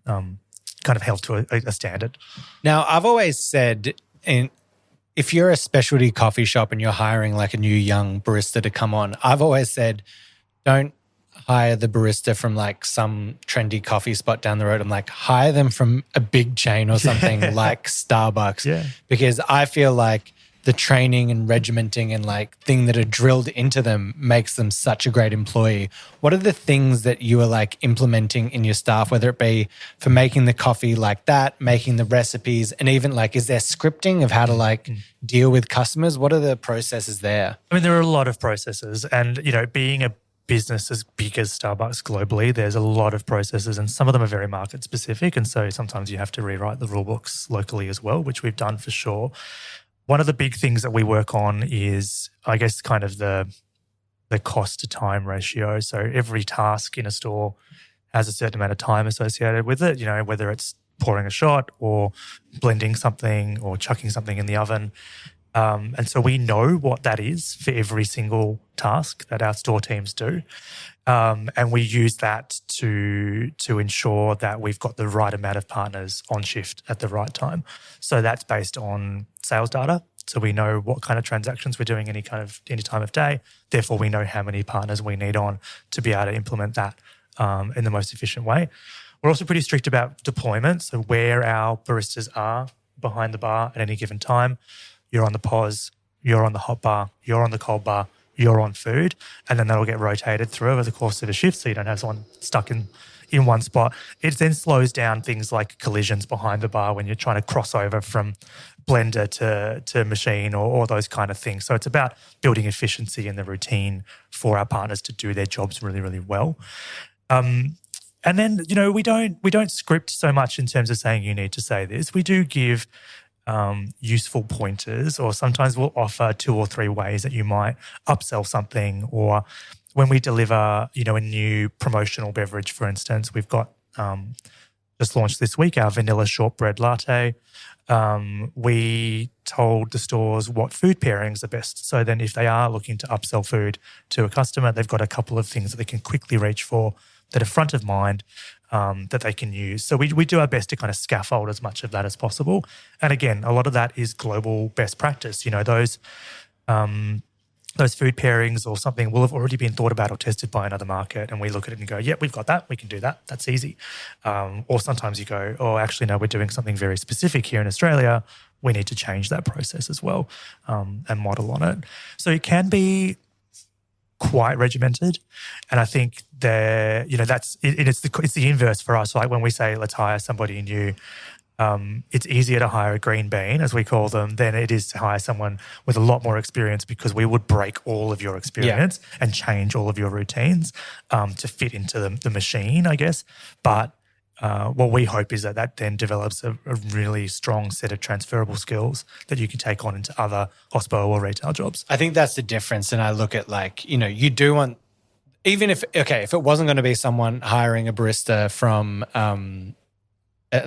S4: kind of held to a standard.
S3: Now, I've always said, if you're a specialty coffee shop and you're hiring like a new young barista to come on, I've always said, don't hire the barista from like some trendy coffee spot down the road. I'm like, hire them from a big chain or something like Starbucks.
S4: Yeah.
S3: Because I feel like the training and regimenting and like thing that are drilled into them makes them such a great employee. What are the things that you are like implementing in your staff, whether it be for making the coffee like that, making the recipes, and even like, is there scripting of how to like deal with customers? What are the processes there?
S4: I mean, there are a lot of processes, and, being a business as big as Starbucks globally, there's a lot of processes, and some of them are very market specific. And so sometimes you have to rewrite the rule books locally as well, which we've done for sure. one of the big things that we work on is, I guess, kind of the cost to time ratio. So every task in a store has a certain amount of time associated with it, whether it's pouring a shot or blending something or chucking something in the oven. And so we know what that is for every single task that our store teams do. And we use that to ensure that we've got the right amount of partners on shift at the right time. So that's based on sales data. So we know what kind of transactions we're doing any time of day. Therefore, we know how many partners we need on to be able to implement that in the most efficient way. We're also pretty strict about deployment. So where our baristas are behind the bar at any given time. You're on the pause, you're on the hot bar, you're on the cold bar, you're on food, and then that'll get rotated through over the course of a shift so you don't have someone stuck in one spot. It then slows down things like collisions behind the bar when you're trying to cross over from blender to machine or those kind of things. So it's about building efficiency in the routine for our partners to do their jobs really, really well. And then, we don't script so much in terms of saying you need to say this. We do give useful pointers, or sometimes we'll offer 2 or 3 ways that you might upsell something. Or when we deliver, a new promotional beverage, for instance, we've got just launched this week our vanilla shortbread latte. We told the stores what food pairings are best. So then if they are looking to upsell food to a customer, they've got a couple of things that they can quickly reach for that are front of mind that they can use. So we do our best to kind of scaffold as much of that as possible. And again, a lot of that is global best practice. Those food pairings or something will have already been thought about or tested by another market, and we look at it and go, yeah, we've got that. We can do that. That's easy. Or sometimes you go, oh, actually, no, we're doing something very specific here in Australia. We need to change that process as well and model on it. So it can be quite regimented, and I think it's the inverse for us. Like when we say let's hire somebody new, it's easier to hire a green bean, as we call them, than it is to hire someone with a lot more experience, because we would break all of your experience and change all of your routines to fit into the machine, I guess. But what we hope is that then develops a really strong set of transferable skills that you can take on into other hospo or retail jobs.
S3: I think that's the difference. And I look at you do want, even if it wasn't going to be someone hiring a barista from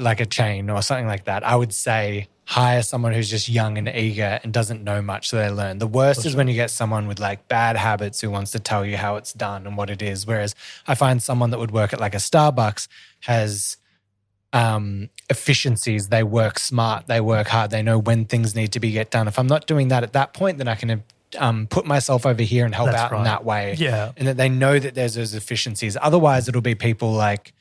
S3: like a chain or something like that, I would say hire someone who's just young and eager and doesn't know much, so they learn. The worst is when you get someone with bad habits who wants to tell you how it's done and what it is. Whereas I find someone that would work at a Starbucks has efficiencies. They work smart, they work hard, they know when things need to get done. If I'm not doing that at that point, then I can put myself over here and help out in that way.
S4: Yeah.
S3: And that they know that there's those efficiencies. Otherwise, it'll be people like,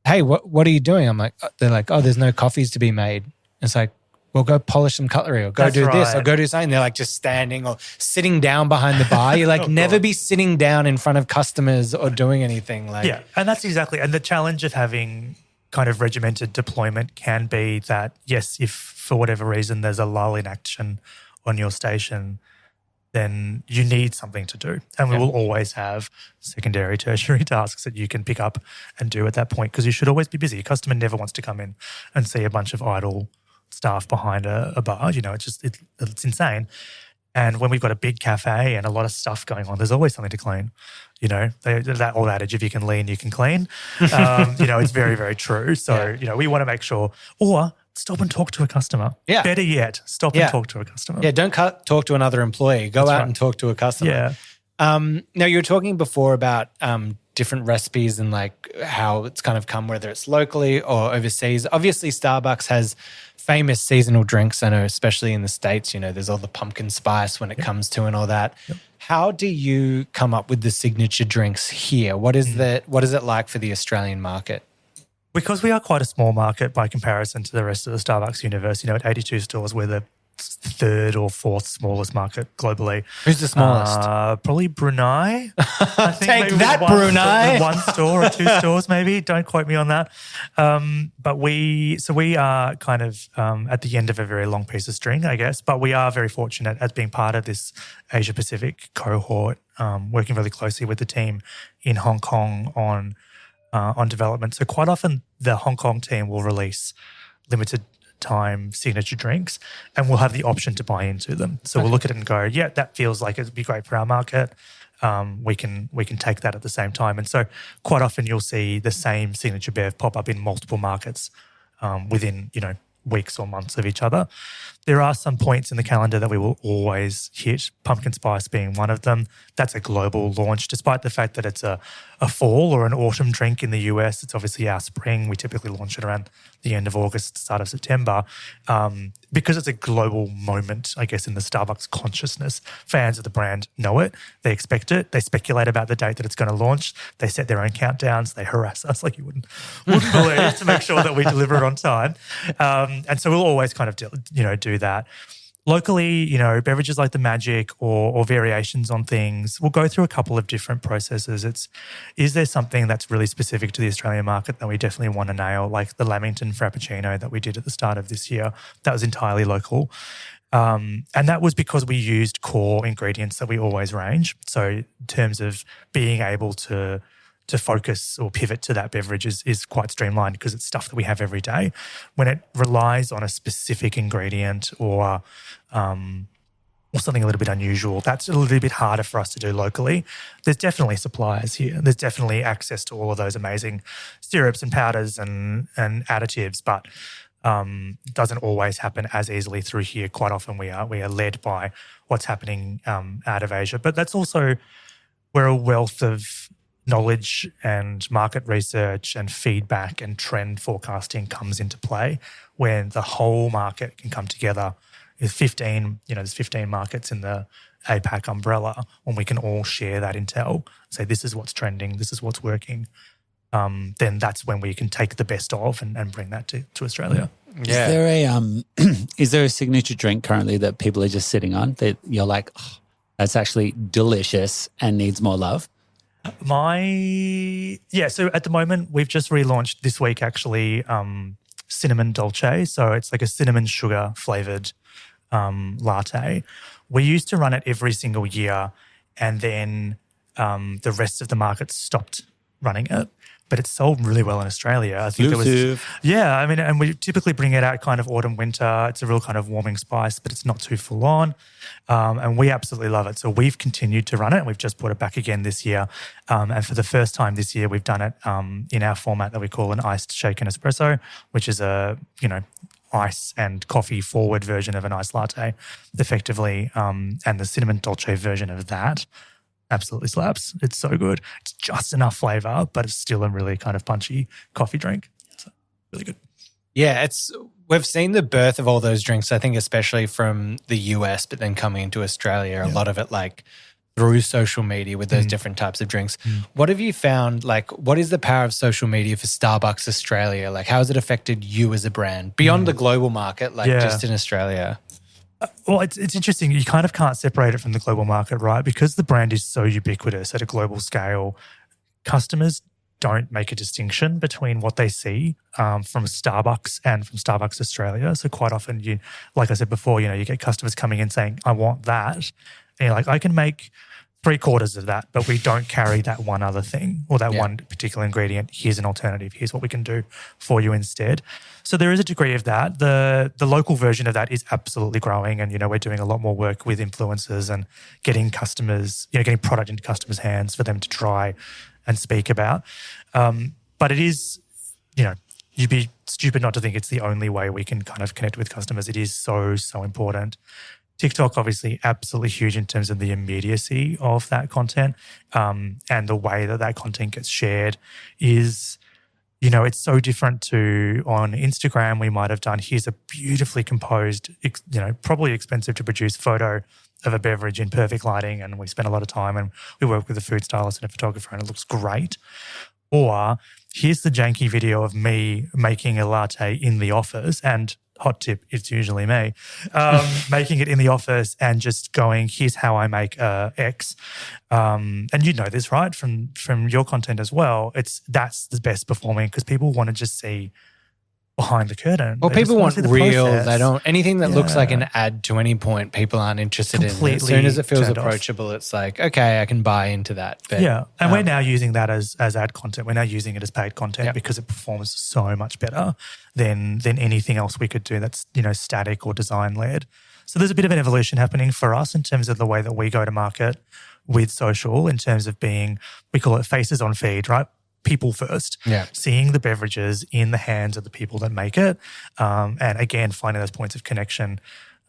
S3: hey, what are you doing? I'm like, they're like, oh, there's no coffees to be made. It's like, well, go polish some cutlery or go do this or go do something. They're just standing or sitting down behind the bar. You're never be sitting down in front of customers or doing anything.
S4: Yeah, and that's exactly, and the challenge of having kind of regimented deployment can be that, yes, if for whatever reason there's a lull in action on your station, then you need something to do. And we will always have secondary, tertiary tasks that you can pick up and do at that point, because you should always be busy. A customer never wants to come in and see a bunch of idle staff behind a bar. It's insane. And when we've got a big cafe and a lot of stuff going on, there's always something to clean. That old adage, if you can lean, you can clean. It's very, very true. So, we want to make sure, or stop and talk to a customer. Yeah. Better yet, stop and talk to a customer.
S3: Yeah, don't talk to another employee. Go out and talk to a customer.
S4: Yeah.
S3: Now, you were talking before about different recipes and how it's kind of come, whether it's locally or overseas. Obviously, Starbucks has famous seasonal drinks. I know, especially in the States, there's all the pumpkin spice when it comes to and all that. Yep. How do you come up with the signature drinks here? What is what is it like for the Australian market?
S4: Because we are quite a small market by comparison to the rest of the Starbucks universe, at 82 stores, we're the third or fourth smallest market globally.
S3: Who's the smallest?
S4: Probably Brunei. I think
S3: Take that, Brunei.
S4: One store or 2 stores maybe. Don't quote me on that. But we are kind of at the end of a very long piece of string, I guess. But we are very fortunate as being part of this Asia Pacific cohort, working really closely with the team in Hong Kong on development. So quite often the Hong Kong team will release limited time signature drinks, and we'll have the option to buy into them. So we'll look at it and go, yeah, that feels like it'd be great for our market. We can take that at the same time. And so quite often you'll see the same signature bev pop up in multiple markets within, weeks or months of each other. There are some points in the calendar that we will always hit, pumpkin spice being one of them. That's a global launch, despite the fact that it's a fall or an autumn drink in the US. It's obviously our spring. We typically launch it around the end of August, start of September. Because it's a global moment, I guess, in the Starbucks consciousness. Fans of the brand know it. They expect it. They speculate about the date that it's going to launch. They set their own countdowns. They harass us like you wouldn't believe to make sure that we deliver it on time. And so we'll always kind of do that. Locally, beverages like the Magic or variations on things, we'll go through a couple of different processes. Is there something that's really specific to the Australian market that we definitely want to nail, like the Lamington Frappuccino that we did at the start of this year? That was entirely local. And that was because we used core ingredients that we always range. So in terms of being able to focus or pivot to that beverage is quite streamlined because it's stuff that we have every day. When it relies on a specific ingredient or something a little bit unusual, that's a little bit harder for us to do locally. There's definitely suppliers here. There's definitely access to all of those amazing syrups and powders and additives, but doesn't always happen as easily through here. Quite often we are led by what's happening out of Asia. But that's also where a wealth of knowledge and market research and feedback and trend forecasting comes into play when the whole market can come together. There's 15 markets in the APAC umbrella, when we can all share that intel, say this is what's trending, this is what's working, then that's when we can take the best of and bring that to Australia.
S5: Yeah. Is there a signature drink currently that people are just sitting on that you're like, oh, that's actually delicious and needs more love?
S4: So at the moment we've just relaunched this week actually cinnamon dolce. So it's like a cinnamon sugar flavoured latte. We used to run it every single year and then the rest of the market stopped running it. But it's sold really well in Australia. I think and we typically bring it out kind of autumn, winter. It's a real kind of warming spice, but it's not too full on. And we absolutely love it. So we've continued to run it. We've just brought it back again this year. And for the first time this year, we've done it in our format that we call an iced shaken espresso, which is a, ice and coffee forward version of an iced latte effectively. And the cinnamon dolce version of that absolutely slaps. It's so good. It's just enough flavour, but it's still a really kind of punchy coffee drink. So really good.
S3: Yeah, we've seen the birth of all those drinks, I think especially from the US, but then coming into Australia, a lot of it like through social media with those different types of drinks. What have you found, like what is the power of social media for Starbucks Australia? Like how has it affected you as a brand beyond the global market, just in Australia?
S4: Well, it's interesting. You kind of can't separate it from the global market, right? Because the brand is so ubiquitous at a global scale, customers don't make a distinction between what they see from Starbucks and from Starbucks Australia. So quite often you, like I said before, you get customers coming in saying, I want that. And you're like, I can make 3/4 of that, but we don't carry that one other thing or that one particular ingredient. Here's an alternative. Here's what we can do for you instead. So there is a degree of that. The local version of that is absolutely growing, and we're doing a lot more work with influencers and getting customers, getting product into customers' hands for them to try and speak about. But it is, you'd be stupid not to think it's the only way we can kind of connect with customers. It is so, so important. TikTok, obviously, absolutely huge in terms of the immediacy of that content and the way that content gets shared is, it's so different to on Instagram. We might have done, here's a beautifully composed, probably expensive to produce photo of a beverage in perfect lighting, and we spend a lot of time and we work with a food stylist and a photographer and it looks great. Or here's the janky video of me making a latte in the office, and hot tip, it's usually me, making it in the office and just going, here's how I make X. And you know this, right, from your content as well. That's the best performing because people want to just see behind the curtain.
S3: Well,
S4: They
S3: people
S4: just wanna
S3: want
S4: see the
S3: real.
S4: process.
S3: They don't anything that looks like an
S4: Yeah.
S3: ad to any point. People aren't interested in. As
S4: Completely
S3: soon as it feels
S4: turned off.
S3: approachable, it's like, okay, I can buy into that. But,
S4: Yeah, and we're now using that as ad content. We're now using it as paid content
S3: Yep.
S4: because it performs so much better than anything else we could do that's static or design led. So there's a bit of an evolution happening for us in terms of the way that we go to market with social, in terms of being, we call it faces on feed, right? People first, seeing the beverages in the hands of the people that make it, and again finding those points of connection.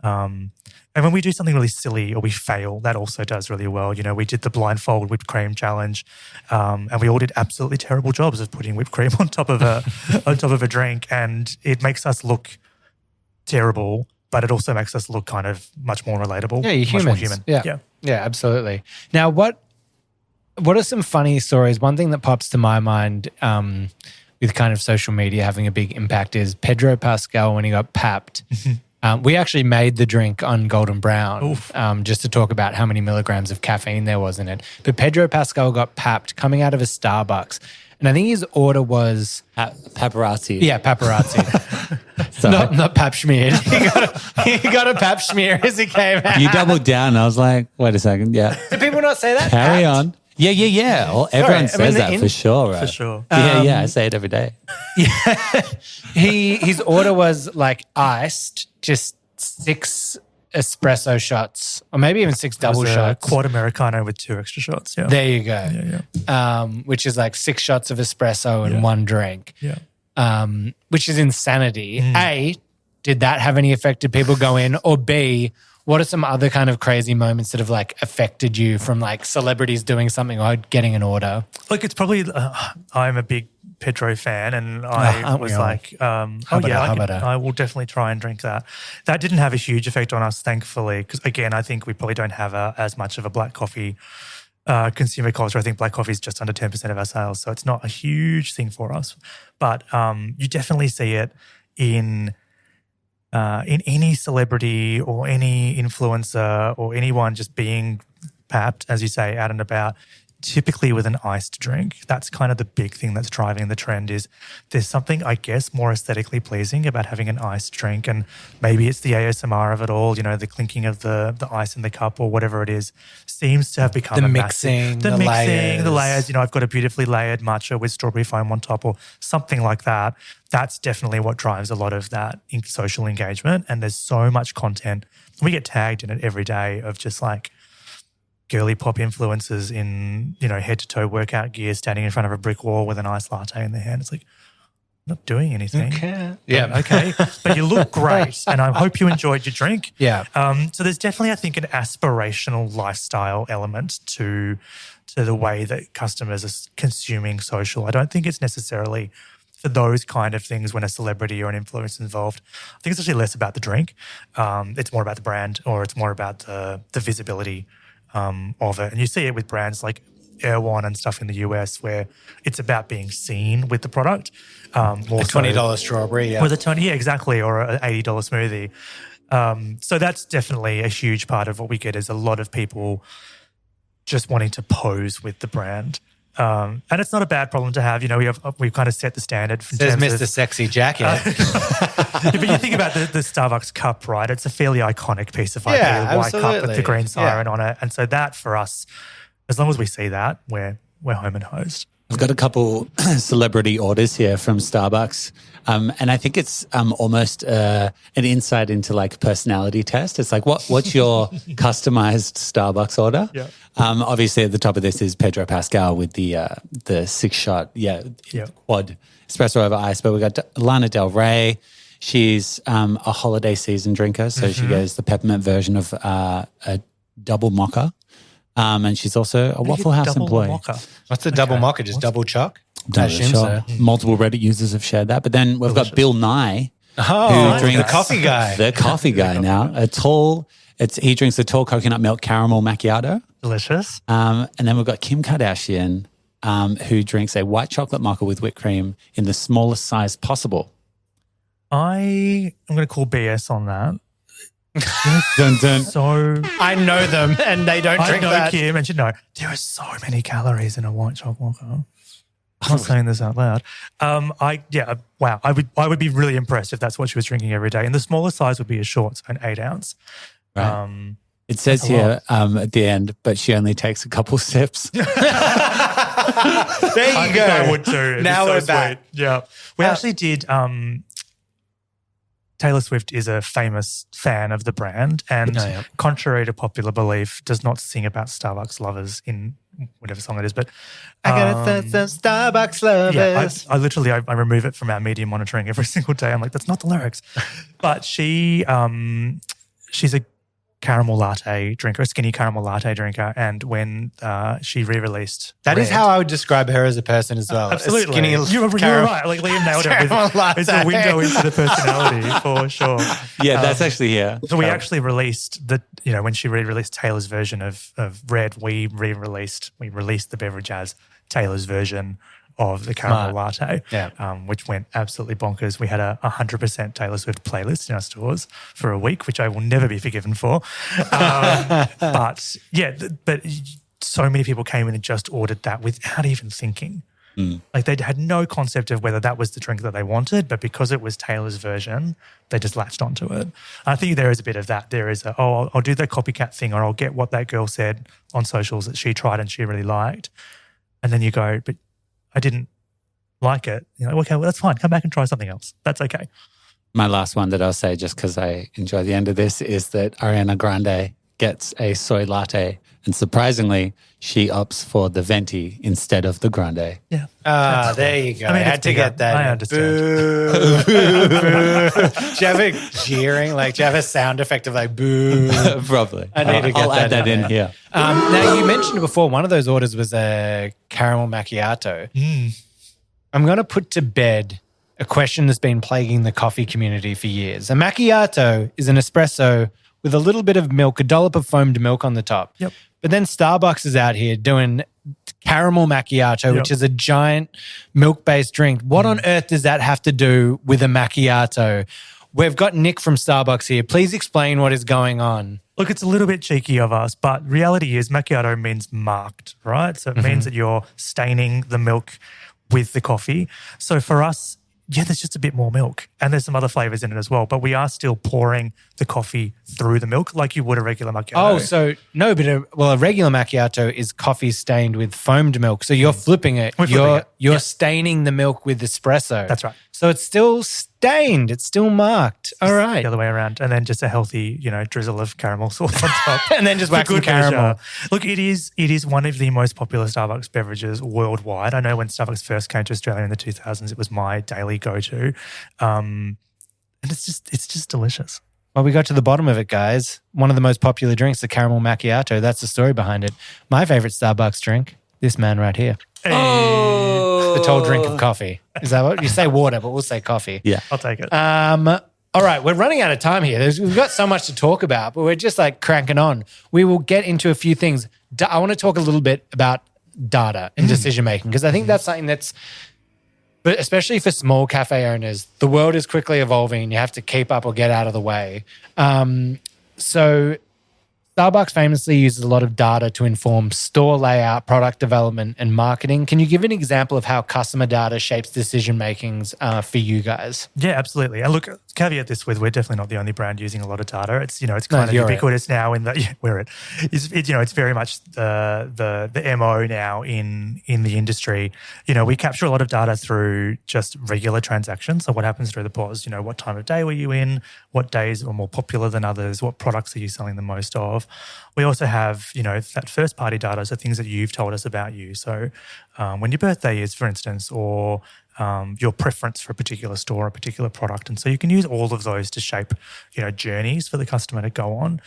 S4: And when we do something really silly or we fail, that also does really well. We did the blindfold whipped cream challenge, and we all did absolutely terrible jobs of putting whipped cream on top of a drink, and it makes us look terrible, but it also makes us look kind of much more relatable.
S3: Yeah, you're
S4: much more
S3: humans.
S4: human.
S3: Yeah, absolutely. Now, what are some funny stories? One thing that pops to my mind with kind of social media having a big impact is Pedro Pascal when he got papped. We actually made the drink on Golden Brown just to talk about how many milligrams of caffeine there was in it. But Pedro Pascal got papped coming out of a Starbucks. And I think his order was...
S5: paparazzi.
S3: Yeah, paparazzi. not pap smeared. He got a pap smear as he came out.
S5: You doubled down. I was like, wait a second. Yeah.
S3: Do people not say that?
S5: Carry
S3: Papped?
S5: on. Yeah. Well, everyone says that for sure, right?
S4: For sure.
S5: Yeah, I say it every day.
S3: His order was like iced, just 6 espresso shots, or maybe even 6 double shots.
S4: Quad Americano with 2 extra shots. Yeah.
S3: There you go. Which is like 6 shots of espresso and 1 drink.
S4: Yeah.
S3: Which is insanity. A, did that have any effect? Did people go in? Or B, what are some other kind of crazy moments that have like affected you from like celebrities doing something or getting an order?
S4: Look, it's probably, I'm a big Pedro fan, and I was like, I will definitely try and drink that. That didn't have a huge effect on us, thankfully, because again, I think we probably don't have as much of a black coffee consumer culture. I think black coffee is just under 10% of our sales, so it's not a huge thing for us. But you definitely see it in any celebrity or any influencer or anyone just being papped, as you say, out and about, typically with an iced drink. That's kind of the big thing that's driving the trend. Is there's something, I guess, more aesthetically pleasing about having an iced drink, and maybe it's the ASMR of it all, the clinking of the ice in the cup or whatever it is, seems to have become
S3: the mixing, the
S4: layers. I've got a beautifully layered matcha with strawberry foam on top or something like that. That's definitely what drives a lot of that social engagement, and there's so much content. We get tagged in it every day of just like girly pop influencers in, head to toe workout gear, standing in front of a brick wall with an iced latte in their hand. It's like, I'm not doing anything.
S3: Okay.
S4: Okay. But you look great, and I hope you enjoyed your drink.
S3: Yeah.
S4: So there's definitely, I think, an aspirational lifestyle element to the way that customers are consuming social. I don't think it's necessarily for those kind of things when a celebrity or an influencer is involved. I think it's actually less about the drink. It's more about the brand, or it's more about the visibility of it. And you see it with brands like Erewhon and stuff in the US, where it's about being seen with the product. More
S3: a $20 strawberry, yeah.
S4: With a $20, yeah, exactly, or an $80 smoothie. So that's definitely a huge part of what we get, is a lot of people just wanting to pose with the brand. And it's not a bad problem to have. We've kind of set the standard.
S3: Says Mr. Sexy Jacket.
S4: But you think about the Starbucks cup, right? It's a fairly iconic piece of IP, a white cup with the green siren on it. And so that for us, as long as we see that, we're home and hosed.
S5: I've got a couple celebrity orders here from Starbucks. And I think it's almost an insight into like personality test. It's like, what's your customized Starbucks order?
S4: Yeah.
S5: Obviously at the top of this is Pedro Pascal with the 6-shot, quad espresso over ice. But we got Lana Del Rey. She's a holiday season drinker. So she goes the peppermint version of a double mocha. And she's also a Waffle House employee.
S4: Mocha?
S3: What's a double mocha? Just double choc?
S5: Multiple Reddit users have shared that. But then we've got Bill Nye,
S3: who
S5: drinks
S3: the coffee guy.
S5: The coffee guy now. He drinks a tall coconut milk caramel macchiato.
S4: Delicious.
S5: And then we've got Kim Kardashian, who drinks a white chocolate mocha with whipped cream in the smallest size possible.
S4: I'm going to call BS on that.
S5: Dun, dun.
S4: So
S3: I know them, and they don't drink that.
S4: Kim, and there are so many calories in a white chocolate mocha. I'm not saying this out loud. Wow. I would be really impressed if that's what she was drinking every day. And the smaller size would be a short, so an 8 ounce.
S5: Right. It says here at the end, but she only takes a couple sips.
S3: There you
S4: I
S3: go.
S4: think I would too.
S3: Now
S4: It's
S3: we're
S4: so
S3: back.
S4: sweet. Yeah. We actually did Taylor Swift is a famous fan of the brand and contrary to popular belief, does not sing about Starbucks lovers in whatever song it is. But
S3: I got a thirst of Starbucks lovers.
S4: I literally remove it from our media monitoring every single day. I'm like, that's not the lyrics. But she's a caramel latte drinker, a skinny caramel latte drinker. And when she re-released
S3: That is
S4: Red-
S3: how I would describe her as a person as well.
S4: Absolutely.
S3: A skinny
S4: You're right. Like Liam nailed it. It's a window into the personality for sure.
S5: Yeah, that's actually here.
S4: So we actually released when she re-released Taylor's version of Red, we released the beverage as Taylor's version of the caramel latte, which went absolutely bonkers. We had a 100% Taylor Swift playlist in our stores for a week, which I will never be forgiven for. But so many people came in and just ordered that without even thinking. Like they had no concept of whether that was the drink that they wanted, but because it was Taylor's version, they just latched onto it. I think there is a bit of that. There is I'll do the copycat thing, or I'll get what that girl said on socials that she tried and she really liked. And then you go, but I didn't like it. Okay, well, that's fine. Come back and try something else. That's okay.
S5: My last one that I'll say, just because I enjoy the end of this, is that Ariana Grande gets a soy latte, and surprisingly, she opts for the venti instead of the grande.
S4: Yeah.
S3: There you go. I had to get that.
S4: I understand.
S3: Boo. Do you have a jeering? Do you have a sound effect of boo?
S5: Probably.
S3: I need to get
S5: I'll add that in here.
S3: Now, you mentioned before one of those orders was a caramel macchiato. I'm going to put to bed a question that's been plaguing the coffee community for years. A macchiato is an espresso with a little bit of milk, a dollop of foamed milk on the top.
S4: Yep.
S3: But then Starbucks is out here doing caramel macchiato, which is a giant milk-based drink. What on earth does that have to do with a macchiato? We've got Nick from Starbucks here. Please explain what is going on.
S4: Look, it's a little bit cheeky of us, but reality is macchiato means marked, right? So it means that you're staining the milk with the coffee. So for us, there's just a bit more milk and there's some other flavors in it as well, but we are still pouring the coffee through the milk like you would a regular macchiato.
S3: Oh, so no, but a regular macchiato is coffee stained with foamed milk. So you're flipping it. You're staining the milk with espresso.
S4: That's right.
S3: So it's still stained. It's still marked. All right.
S4: The other way around. And then just a healthy, drizzle of caramel sauce on top.
S3: And then just wax some caramel.
S4: Look, it is one of the most popular Starbucks beverages worldwide. I know when Starbucks first came to Australia in the 2000s, it was my daily go-to. And it's just delicious.
S3: Well, we got to the bottom of it, guys. One of the most popular drinks, the caramel macchiato. That's the story behind it. My favorite Starbucks drink, this man right here.
S4: Hey.
S3: The tall drink of coffee. Is that what you say? Water, but we'll say coffee.
S5: Yeah,
S4: I'll take it.
S3: All right, we're running out of time here. We've got so much to talk about, but we're just cranking on. We will get into a few things. I want to talk a little bit about data and decision making because I think that's something that's, but especially for small cafe owners, the world is quickly evolving. You have to keep up or get out of the way. So Starbucks famously uses a lot of data to inform store layout, product development, and marketing. Can you give an example of how customer data shapes decision makings for you guys?
S4: Yeah, absolutely. And look, caveat this with, we're definitely not the only brand using a lot of data. It's it's kind of ubiquitous now in that it's very much the MO now in the industry. We capture a lot of data through just regular transactions. So what happens through the pause? What time of day were you in? What days are more popular than others? What products are you selling the most of? We also have, that first party data, so things that you've told us about you. So when your birthday is, for instance, or your preference for a particular store, a particular product. And so you can use all of those to shape, journeys for the customer to go on.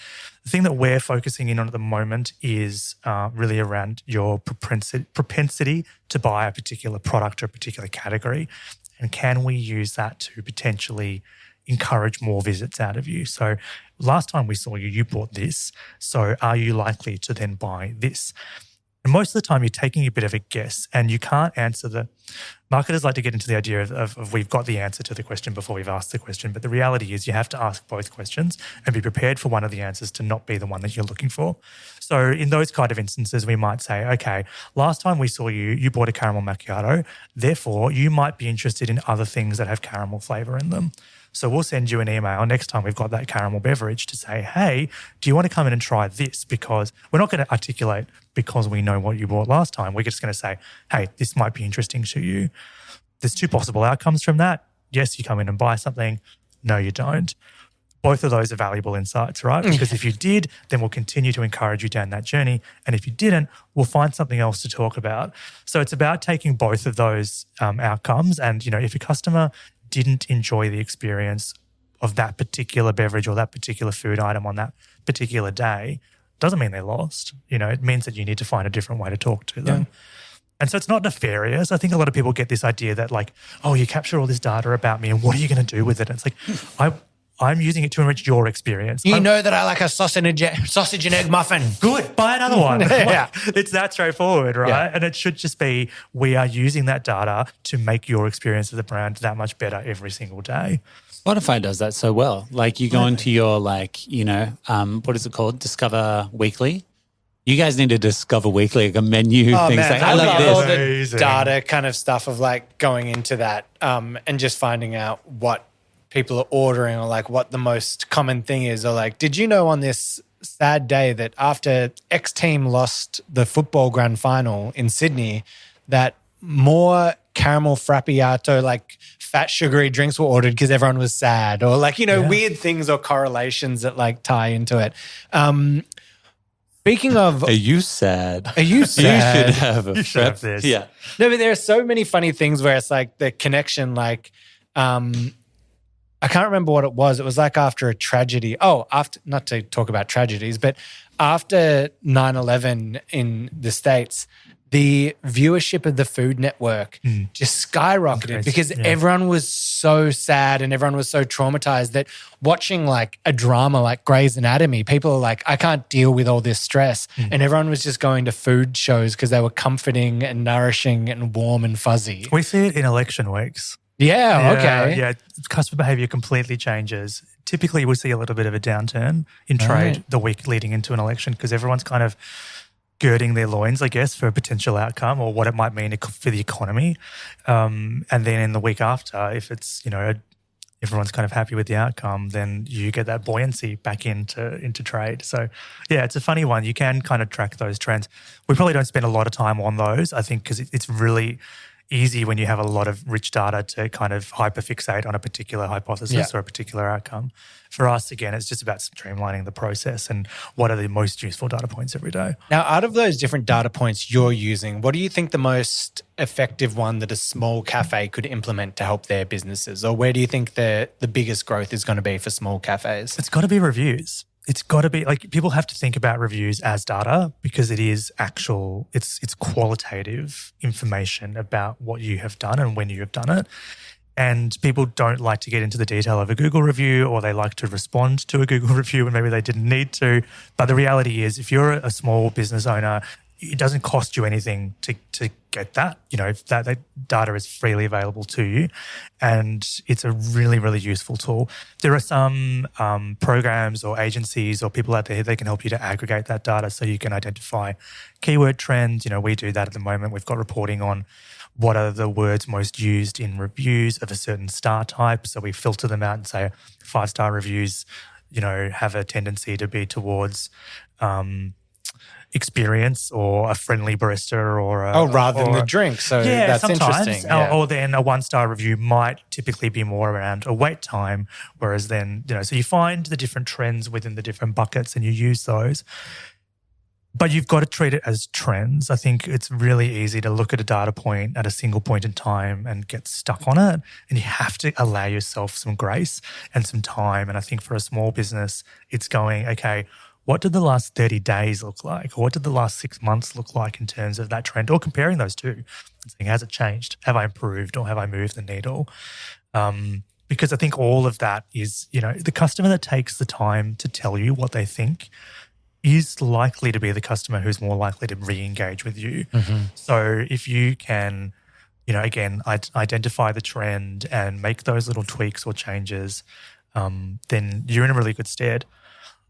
S4: The thing that we're focusing in on at the moment is really around your propensity to buy a particular product or a particular category. And can we use that to potentially encourage more visits out of you? So last time we saw you bought this. So are you likely to then buy this? And most of the time you're taking a bit of a guess and you can't answer marketers like to get into the idea of we've got the answer to the question before we've asked the question. But the reality is you have to ask both questions and be prepared for one of the answers to not be the one that you're looking for. So in those kind of instances, we might say, okay, last time we saw you bought a caramel macchiato. Therefore, you might be interested in other things that have caramel flavor in them. So we'll send you an email next time we've got that caramel beverage to say, hey, do you want to come in and try this? Because we're not going to articulate because we know what you bought last time. We're just going to say, hey, this might be interesting to you. There's two possible outcomes from that. Yes, you come in and buy something. No, you don't. Both of those are valuable insights, right? Because if you did, then we'll continue to encourage you down that journey. And if you didn't, we'll find something else to talk about. So it's about taking both of those outcomes. And, if a customer didn't enjoy the experience of that particular beverage or that particular food item on that particular day, doesn't mean they're lost. It means that you need to find a different way to talk to them. Yeah. And so it's not nefarious. I think a lot of people get this idea that like, oh, you capture all this data about me and what are you going to do with it? And it's like, I'm using it to enrich your experience.
S3: You know that I like a sausage and egg muffin.
S4: Good. Buy another one.
S3: Yeah.
S4: It's that straightforward, right? Yeah. And it should just be we are using that data to make your experience of the brand that much better every single day.
S5: Spotify does that so well. Like you go into your what is it called? Discover Weekly. You guys need to Discover Weekly, like a menu things.
S3: Man,
S5: like, I love
S3: all
S5: this.
S3: the data kind of stuff of like going into that and just finding out what people are ordering or like what the most common thing is, or like, did you know on this sad day that after X team lost the football grand final in Sydney that more caramel frappiato, like fat sugary drinks were ordered because everyone was sad, or like, weird things or correlations that like tie into it. Speaking of...
S5: Are you sad?
S3: You should
S5: have
S4: this.
S5: Yeah.
S3: No, but there are so many funny things where it's like the connection, like... I can't remember what it was. It was like after a tragedy. Not to talk about tragedies, but after 9/11 in the States, the viewership of the Food Network just skyrocketed because everyone was so sad and everyone was so traumatized that watching like a drama like Grey's Anatomy, people are like, I can't deal with all this stress. And everyone was just going to food shows because they were comforting and nourishing and warm and fuzzy.
S4: We see it in election weeks.
S3: Yeah, okay.
S4: Yeah, customer behavior completely changes. Typically, we see a little bit of a downturn in trade the week leading into an election because everyone's kind of girding their loins, I guess, for a potential outcome or what it might mean for the economy. And then in the week after, if it's, everyone's kind of happy with the outcome, then you get that buoyancy back into trade. So, yeah, it's a funny one. You can kind of track those trends. We probably don't spend a lot of time on those, I think, because it's really easy when you have a lot of rich data to kind of hyperfixate on a particular hypothesis or a particular outcome. For us, again, it's just about streamlining the process and what are the most useful data points every day.
S3: Now, out of those different data points you're using, what do you think the most effective one that a small cafe could implement to help their businesses? Or where do you think the biggest growth is going to be for small cafes?
S4: It's got to be reviews. It's got to be like people have to think about reviews as data because it is actual, it's qualitative information about what you have done and when you have done it. And people don't like to get into the detail of a Google review, or they like to respond to a Google review when maybe they didn't need to. But the reality is if you're a small business owner, it doesn't cost you anything to get that. That data is freely available to you, and it's a really, really useful tool. There are some programs or agencies or people out there that can help you to aggregate that data so you can identify keyword trends. We do that at the moment. We've got reporting on what are the words most used in reviews of a certain star type. So we filter them out and say 5-star reviews, have a tendency to be towards experience or a friendly barista or
S3: rather than the drink. So that's
S4: sometimes,
S3: interesting.
S4: Or then a 1-star review might typically be more around a wait time, whereas then, so you find the different trends within the different buckets and you use those. But you've got to treat it as trends. I think it's really easy to look at a data point at a single point in time and get stuck on it. And you have to allow yourself some grace and some time. And I think for a small business, it's going, okay, what did the last 30 days look like? Or what did the last 6 months look like in terms of that trend? Or comparing those two and saying, has it changed? Have I improved or have I moved the needle? Because I think all of that is, the customer that takes the time to tell you what they think is likely to be the customer who's more likely to re-engage with you. So if you can, again, identify the trend and make those little tweaks or changes, then you're in a really good stead.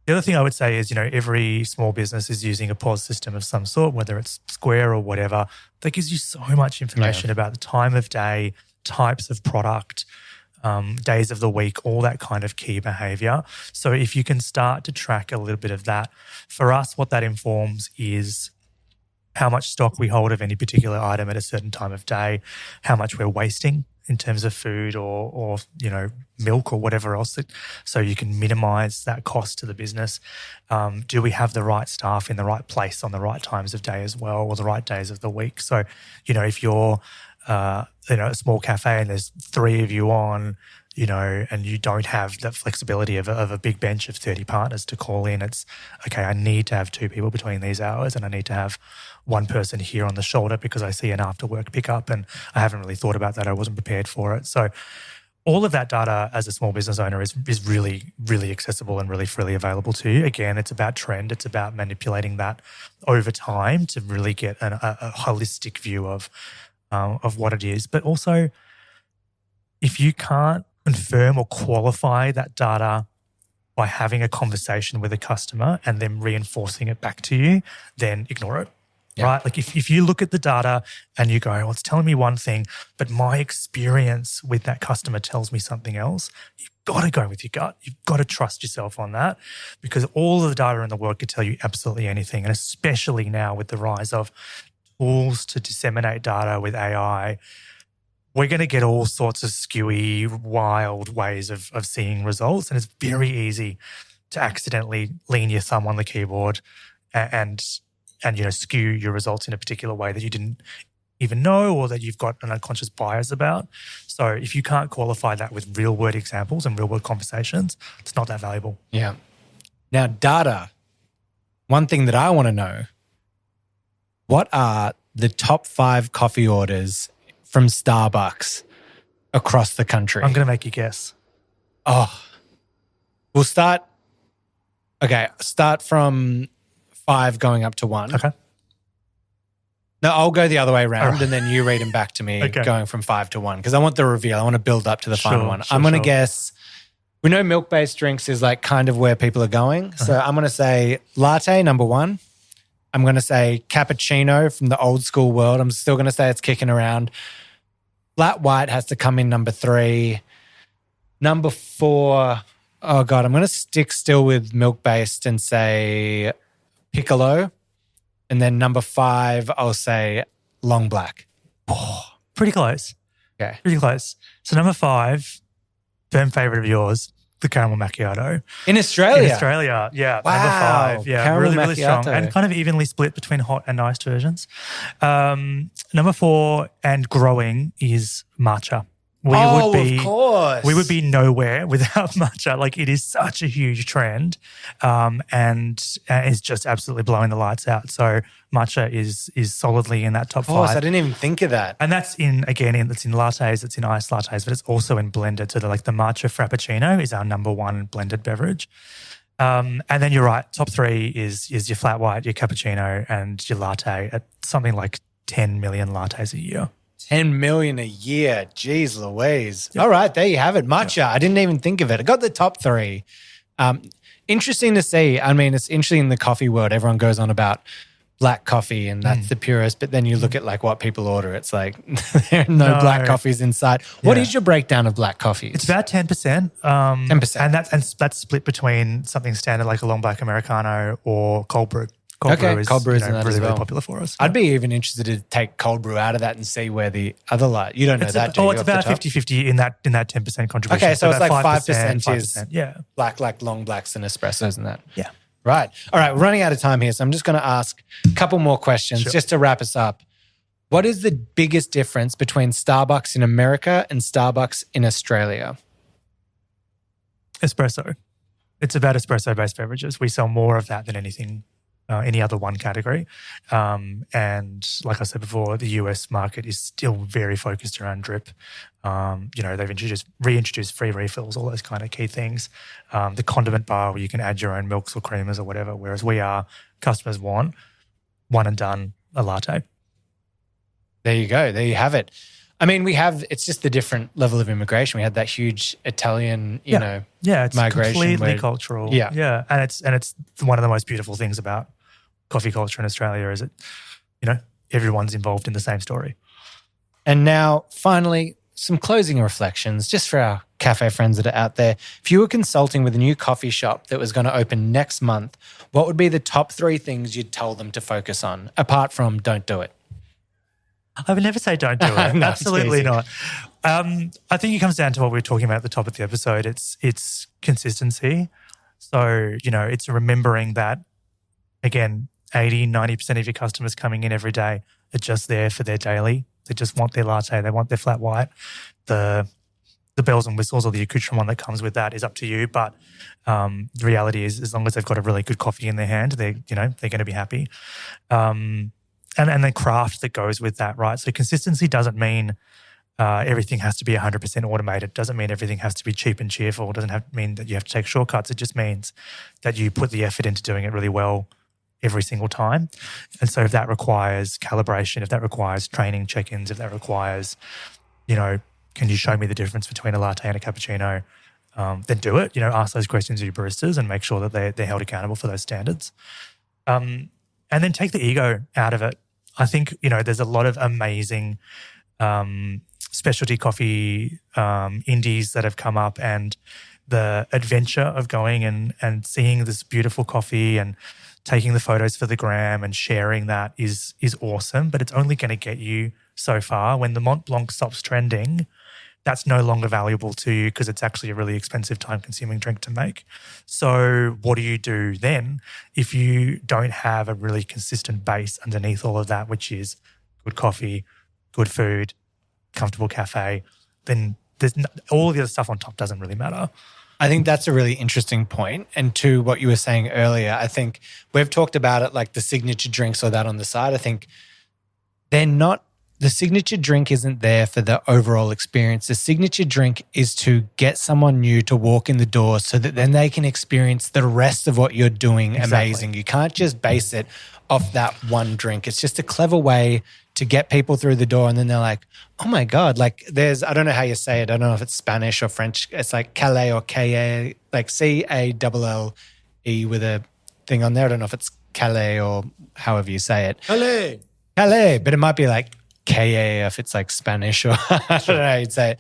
S4: The other thing I would say is, every small business is using a POS system of some sort, whether it's Square or whatever, that gives you so much information about the time of day, types of product, days of the week, all that kind of key behavior. So if you can start to track a little bit of that, for us, what that informs is how much stock we hold of any particular item at a certain time of day, how much we're wasting in terms of food or milk or whatever else, so you can minimize that cost to the business. Do we have the right staff in the right place on the right times of day as well, or the right days of the week? So, if you're a small cafe and there's 3 of you on, and you don't have that flexibility of a big bench of 30 partners to call in, it's, okay, I need to have 2 people between these hours, and I need to have 1 person here on the shoulder because I see an after work pickup and I haven't really thought about that. I wasn't prepared for it. So all of that data as a small business owner is really, really accessible and really freely available to you. Again, it's about trend. It's about manipulating that over time to really get a holistic view of what it is. But also, if you can't confirm or qualify that data by having a conversation with a customer and then reinforcing it back to you, then ignore it. Yeah. Right? Like if you look at the data and you go, well, it's telling me one thing, but my experience with that customer tells me something else, you've got to go with your gut. You've got to trust yourself on that, because all of the data in the world could tell you absolutely anything. And especially now with the rise of tools to disseminate data with AI, we're going to get all sorts of skewy, wild ways of seeing results. And it's very easy to accidentally lean your thumb on the keyboard and skew your results in a particular way that you didn't even know, or that you've got an unconscious bias about. So if you can't qualify that with real world examples and real world conversations, it's not that valuable.
S3: Yeah. Now, data, one thing that I want to know, what are the top 5 coffee orders from Starbucks across the country?
S4: I'm going to make you guess.
S3: We'll start from 5 going up to 1.
S4: Okay.
S3: No, I'll go the other way around, and then you read them back to me
S4: Okay.
S3: going from 5 to 1, because I want the reveal. I want to build up to the final one. I'm going to guess, we know milk-based drinks is like kind of where people are going. So I'm going to say latte, number 1. I'm going to say cappuccino from the old school world. I'm still going to say it's kicking around. Flat white has to come in number 3. Number 4, I'm going to stick still with milk-based and say Piccolo. And then number 5, I'll say long black.
S4: Pretty close.
S3: Okay.
S4: Pretty close. So number 5, firm favourite of yours, the caramel macchiato.
S3: In Australia?
S4: In Australia, yeah.
S3: Wow.
S4: Number 5. Yeah,
S3: Caramel
S4: really strong.
S3: macchiato.
S4: And kind of evenly split between hot and iced versions. Number 4 and growing is matcha.
S3: Of course.
S4: We would be nowhere without matcha. Like, it is such a huge trend, and it's just absolutely blowing the lights out. So matcha is solidly in that top 5.
S3: I didn't even think of that.
S4: And that's it's in lattes, it's in iced lattes, but it's also in blended. So the matcha frappuccino is our number 1 blended beverage. And then you're right, top 3 is your flat white, your cappuccino, and your latte at something like 10 million lattes a year.
S3: 10 million a year. Jeez Louise. Yep. All right, there you have it. Matcha. Yep. I didn't even think of it. I got the top 3. Interesting to see. I mean, it's interesting in the coffee world. Everyone goes on about black coffee and that's the purest, but then you look at what people order. It's like there are no black coffees in sight. What is your breakdown of black coffee?
S4: It's about 10%.
S3: 10%.
S4: And that's split between something standard like a long black Americano or cold brew. Cold brew is really popular for us.
S3: I'd be even interested to take cold brew out of that and see where the other you don't know that, do you?
S4: It's about 50-50 in that 10% contribution.
S3: Okay, so it's like 5% is
S4: black,
S3: like long blacks and espressos and that.
S4: Yeah.
S3: Right. All right, we're running out of time here, so I'm just going to ask a couple more questions just to wrap us up. What is the biggest difference between Starbucks in America and Starbucks in Australia?
S4: Espresso. It's about espresso-based beverages. We sell more of that than anything any other one category. And like I said before, the US market is still very focused around drip. They've reintroduced free refills, all those kind of key things. The condiment bar where you can add your own milks or creamers or whatever, whereas customers want one and done, a latte.
S3: There you go. There you have it. I mean, it's just the different level of immigration. We had that huge Italian,
S4: it's
S3: migration.
S4: Completely cultural. Yeah. And it's one of the most beautiful things about coffee culture in Australia is that, everyone's involved in the same story.
S3: And now, finally, some closing reflections just for our cafe friends that are out there. If you were consulting with a new coffee shop that was going to open next month, what would be the top 3 things you'd tell them to focus on, apart from don't do it?
S4: I would never say don't do it.
S3: No,
S4: absolutely not. I think it comes down to what we were talking about at the top of the episode. It's consistency. So, it's remembering that, again, 80, 90% of your customers coming in every day are just there for their daily. They just want their latte. They want their flat white. The bells and whistles or the accoutrement that comes with that is up to you. But the reality is, as long as they've got a really good coffee in their hand, they're going to be happy. And the craft that goes with that, right? So consistency doesn't mean everything has to be 100% automated. It doesn't mean everything has to be cheap and cheerful. It doesn't mean that you have to take shortcuts. It just means that you put the effort into doing it really well every single time. And so if that requires calibration, if that requires training check-ins, if that requires, can you show me the difference between a latte and a cappuccino, then do it. Ask those questions of your baristas and make sure that they're held accountable for those standards. And then take the ego out of it. I think, there's a lot of amazing specialty coffee indies that have come up, and the adventure of going and seeing this beautiful coffee and taking the photos for the gram and sharing that is awesome, but it's only going to get you so far. When the Mont Blanc stops trending, that's no longer valuable to you because it's actually a really expensive, time-consuming drink to make. So what do you do then if you don't have a really consistent base underneath all of that, which is good coffee, good food, comfortable cafe? Then all of the other stuff on top doesn't really matter.
S3: I think that's a really interesting point. And to what you were saying earlier, I think we've talked about it like the signature drinks or that on the side. I think the signature drink isn't there for the overall experience. The signature drink is to get someone new to walk in the door so that then they can experience the rest of what you're doing amazing. You can't just base it off that one drink. It's just a clever way to get people through the door, and then they're like, oh my God, like I don't know how you say it. I don't know if it's Spanish or French. It's like Calais or K-A, like C-A-L-L-E with a thing on there. I don't know if it's Calais or however you say it. Calais, but it might be like K-A if it's like Spanish or I don't know how you'd say it.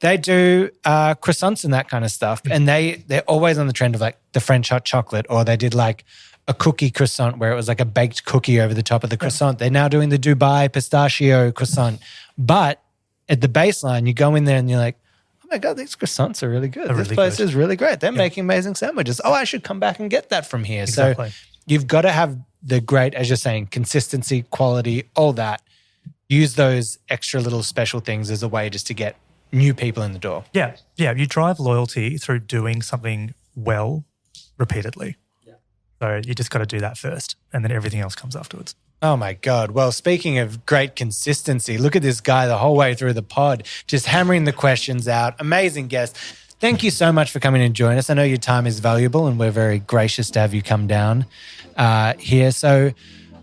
S3: They do croissants and that kind of stuff, and they're always on the trend of like the French hot chocolate, or they did like a cookie croissant where it was like a baked cookie over the top of the croissant. They're now doing the Dubai pistachio croissant. But at the baseline, you go in there and you're like, oh my God, these croissants are really good. This place is really great. They're making amazing sandwiches. Oh, I should come back and get that from here.
S4: Exactly.
S3: So you've got to have the great, as you're saying, consistency, quality, all that. Use those extra little special things as a way just to get new people in the door.
S4: Yeah. You drive loyalty through doing something well repeatedly. So you just got to do that first, and then everything else comes afterwards.
S3: Oh my God. Well, speaking of great consistency, look at this guy the whole way through the pod, just hammering the questions out. Amazing guest. Thank you so much for coming and joining us. I know your time is valuable, and we're very gracious to have you come down here. So,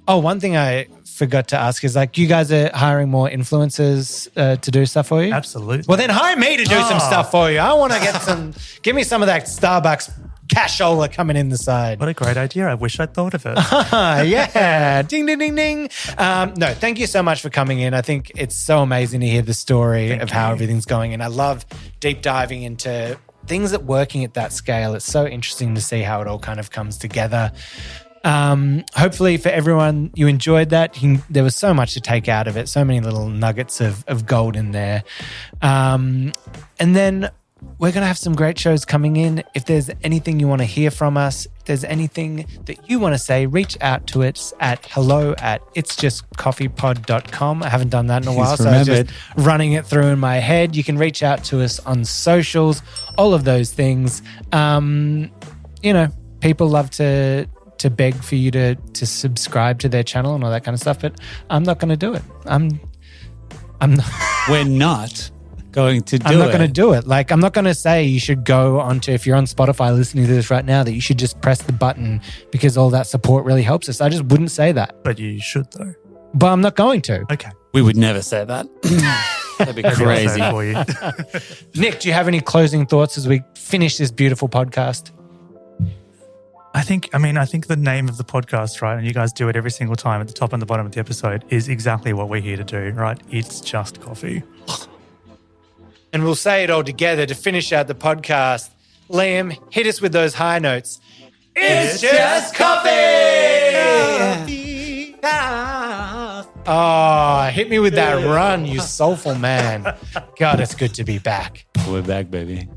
S3: one thing I forgot to ask is, like, you guys are hiring more influencers to do stuff for you?
S4: Absolutely.
S3: Well, then hire me to do some stuff for you. I want to give me some of that Starbucks cashola coming in the side.
S4: What a great idea. I wish I'd thought of it.
S3: Yeah. Ding, ding, ding, ding. No, thank you so much for coming in. I think it's so amazing to hear the story of how everything's going. And I love deep diving into things that working at that scale. It's so interesting to see how it all kind of comes together. Hopefully for everyone, you enjoyed that. There was so much to take out of it, so many little nuggets of gold in there. And then we're going to have some great shows coming in. If there's anything you want to hear from us, if there's anything that you want to say, reach out to us at hello@itsjustcoffeepod.com. I haven't done that in a while, so I was just running it through in my head. You can reach out to us on socials, all of those things. People love to to beg for you to subscribe to their channel and all that kind of stuff, but I'm not going to do it. I'm not.
S5: We're not going to do it.
S3: I'm not going to do it. Like, I'm not going to say you should go onto, if you're on Spotify listening to this right now, that you should just press the button because all that support really helps us. I just wouldn't say that.
S4: But you should, though.
S3: But I'm not going to.
S4: Okay.
S5: We would never say that. That'd be crazy.
S4: For you.
S3: Nick, do you have any closing thoughts as we finish this beautiful podcast?
S4: I think the name of the podcast, right, and you guys do it every single time at the top and the bottom of the episode, is exactly what we're here to do, right? It's just coffee.
S3: And we'll say it all together to finish out the podcast. Liam, hit us with those high notes. It's just coffee! Oh, hit me with that run, you soulful man. God, it's good to be back.
S5: We're back, baby.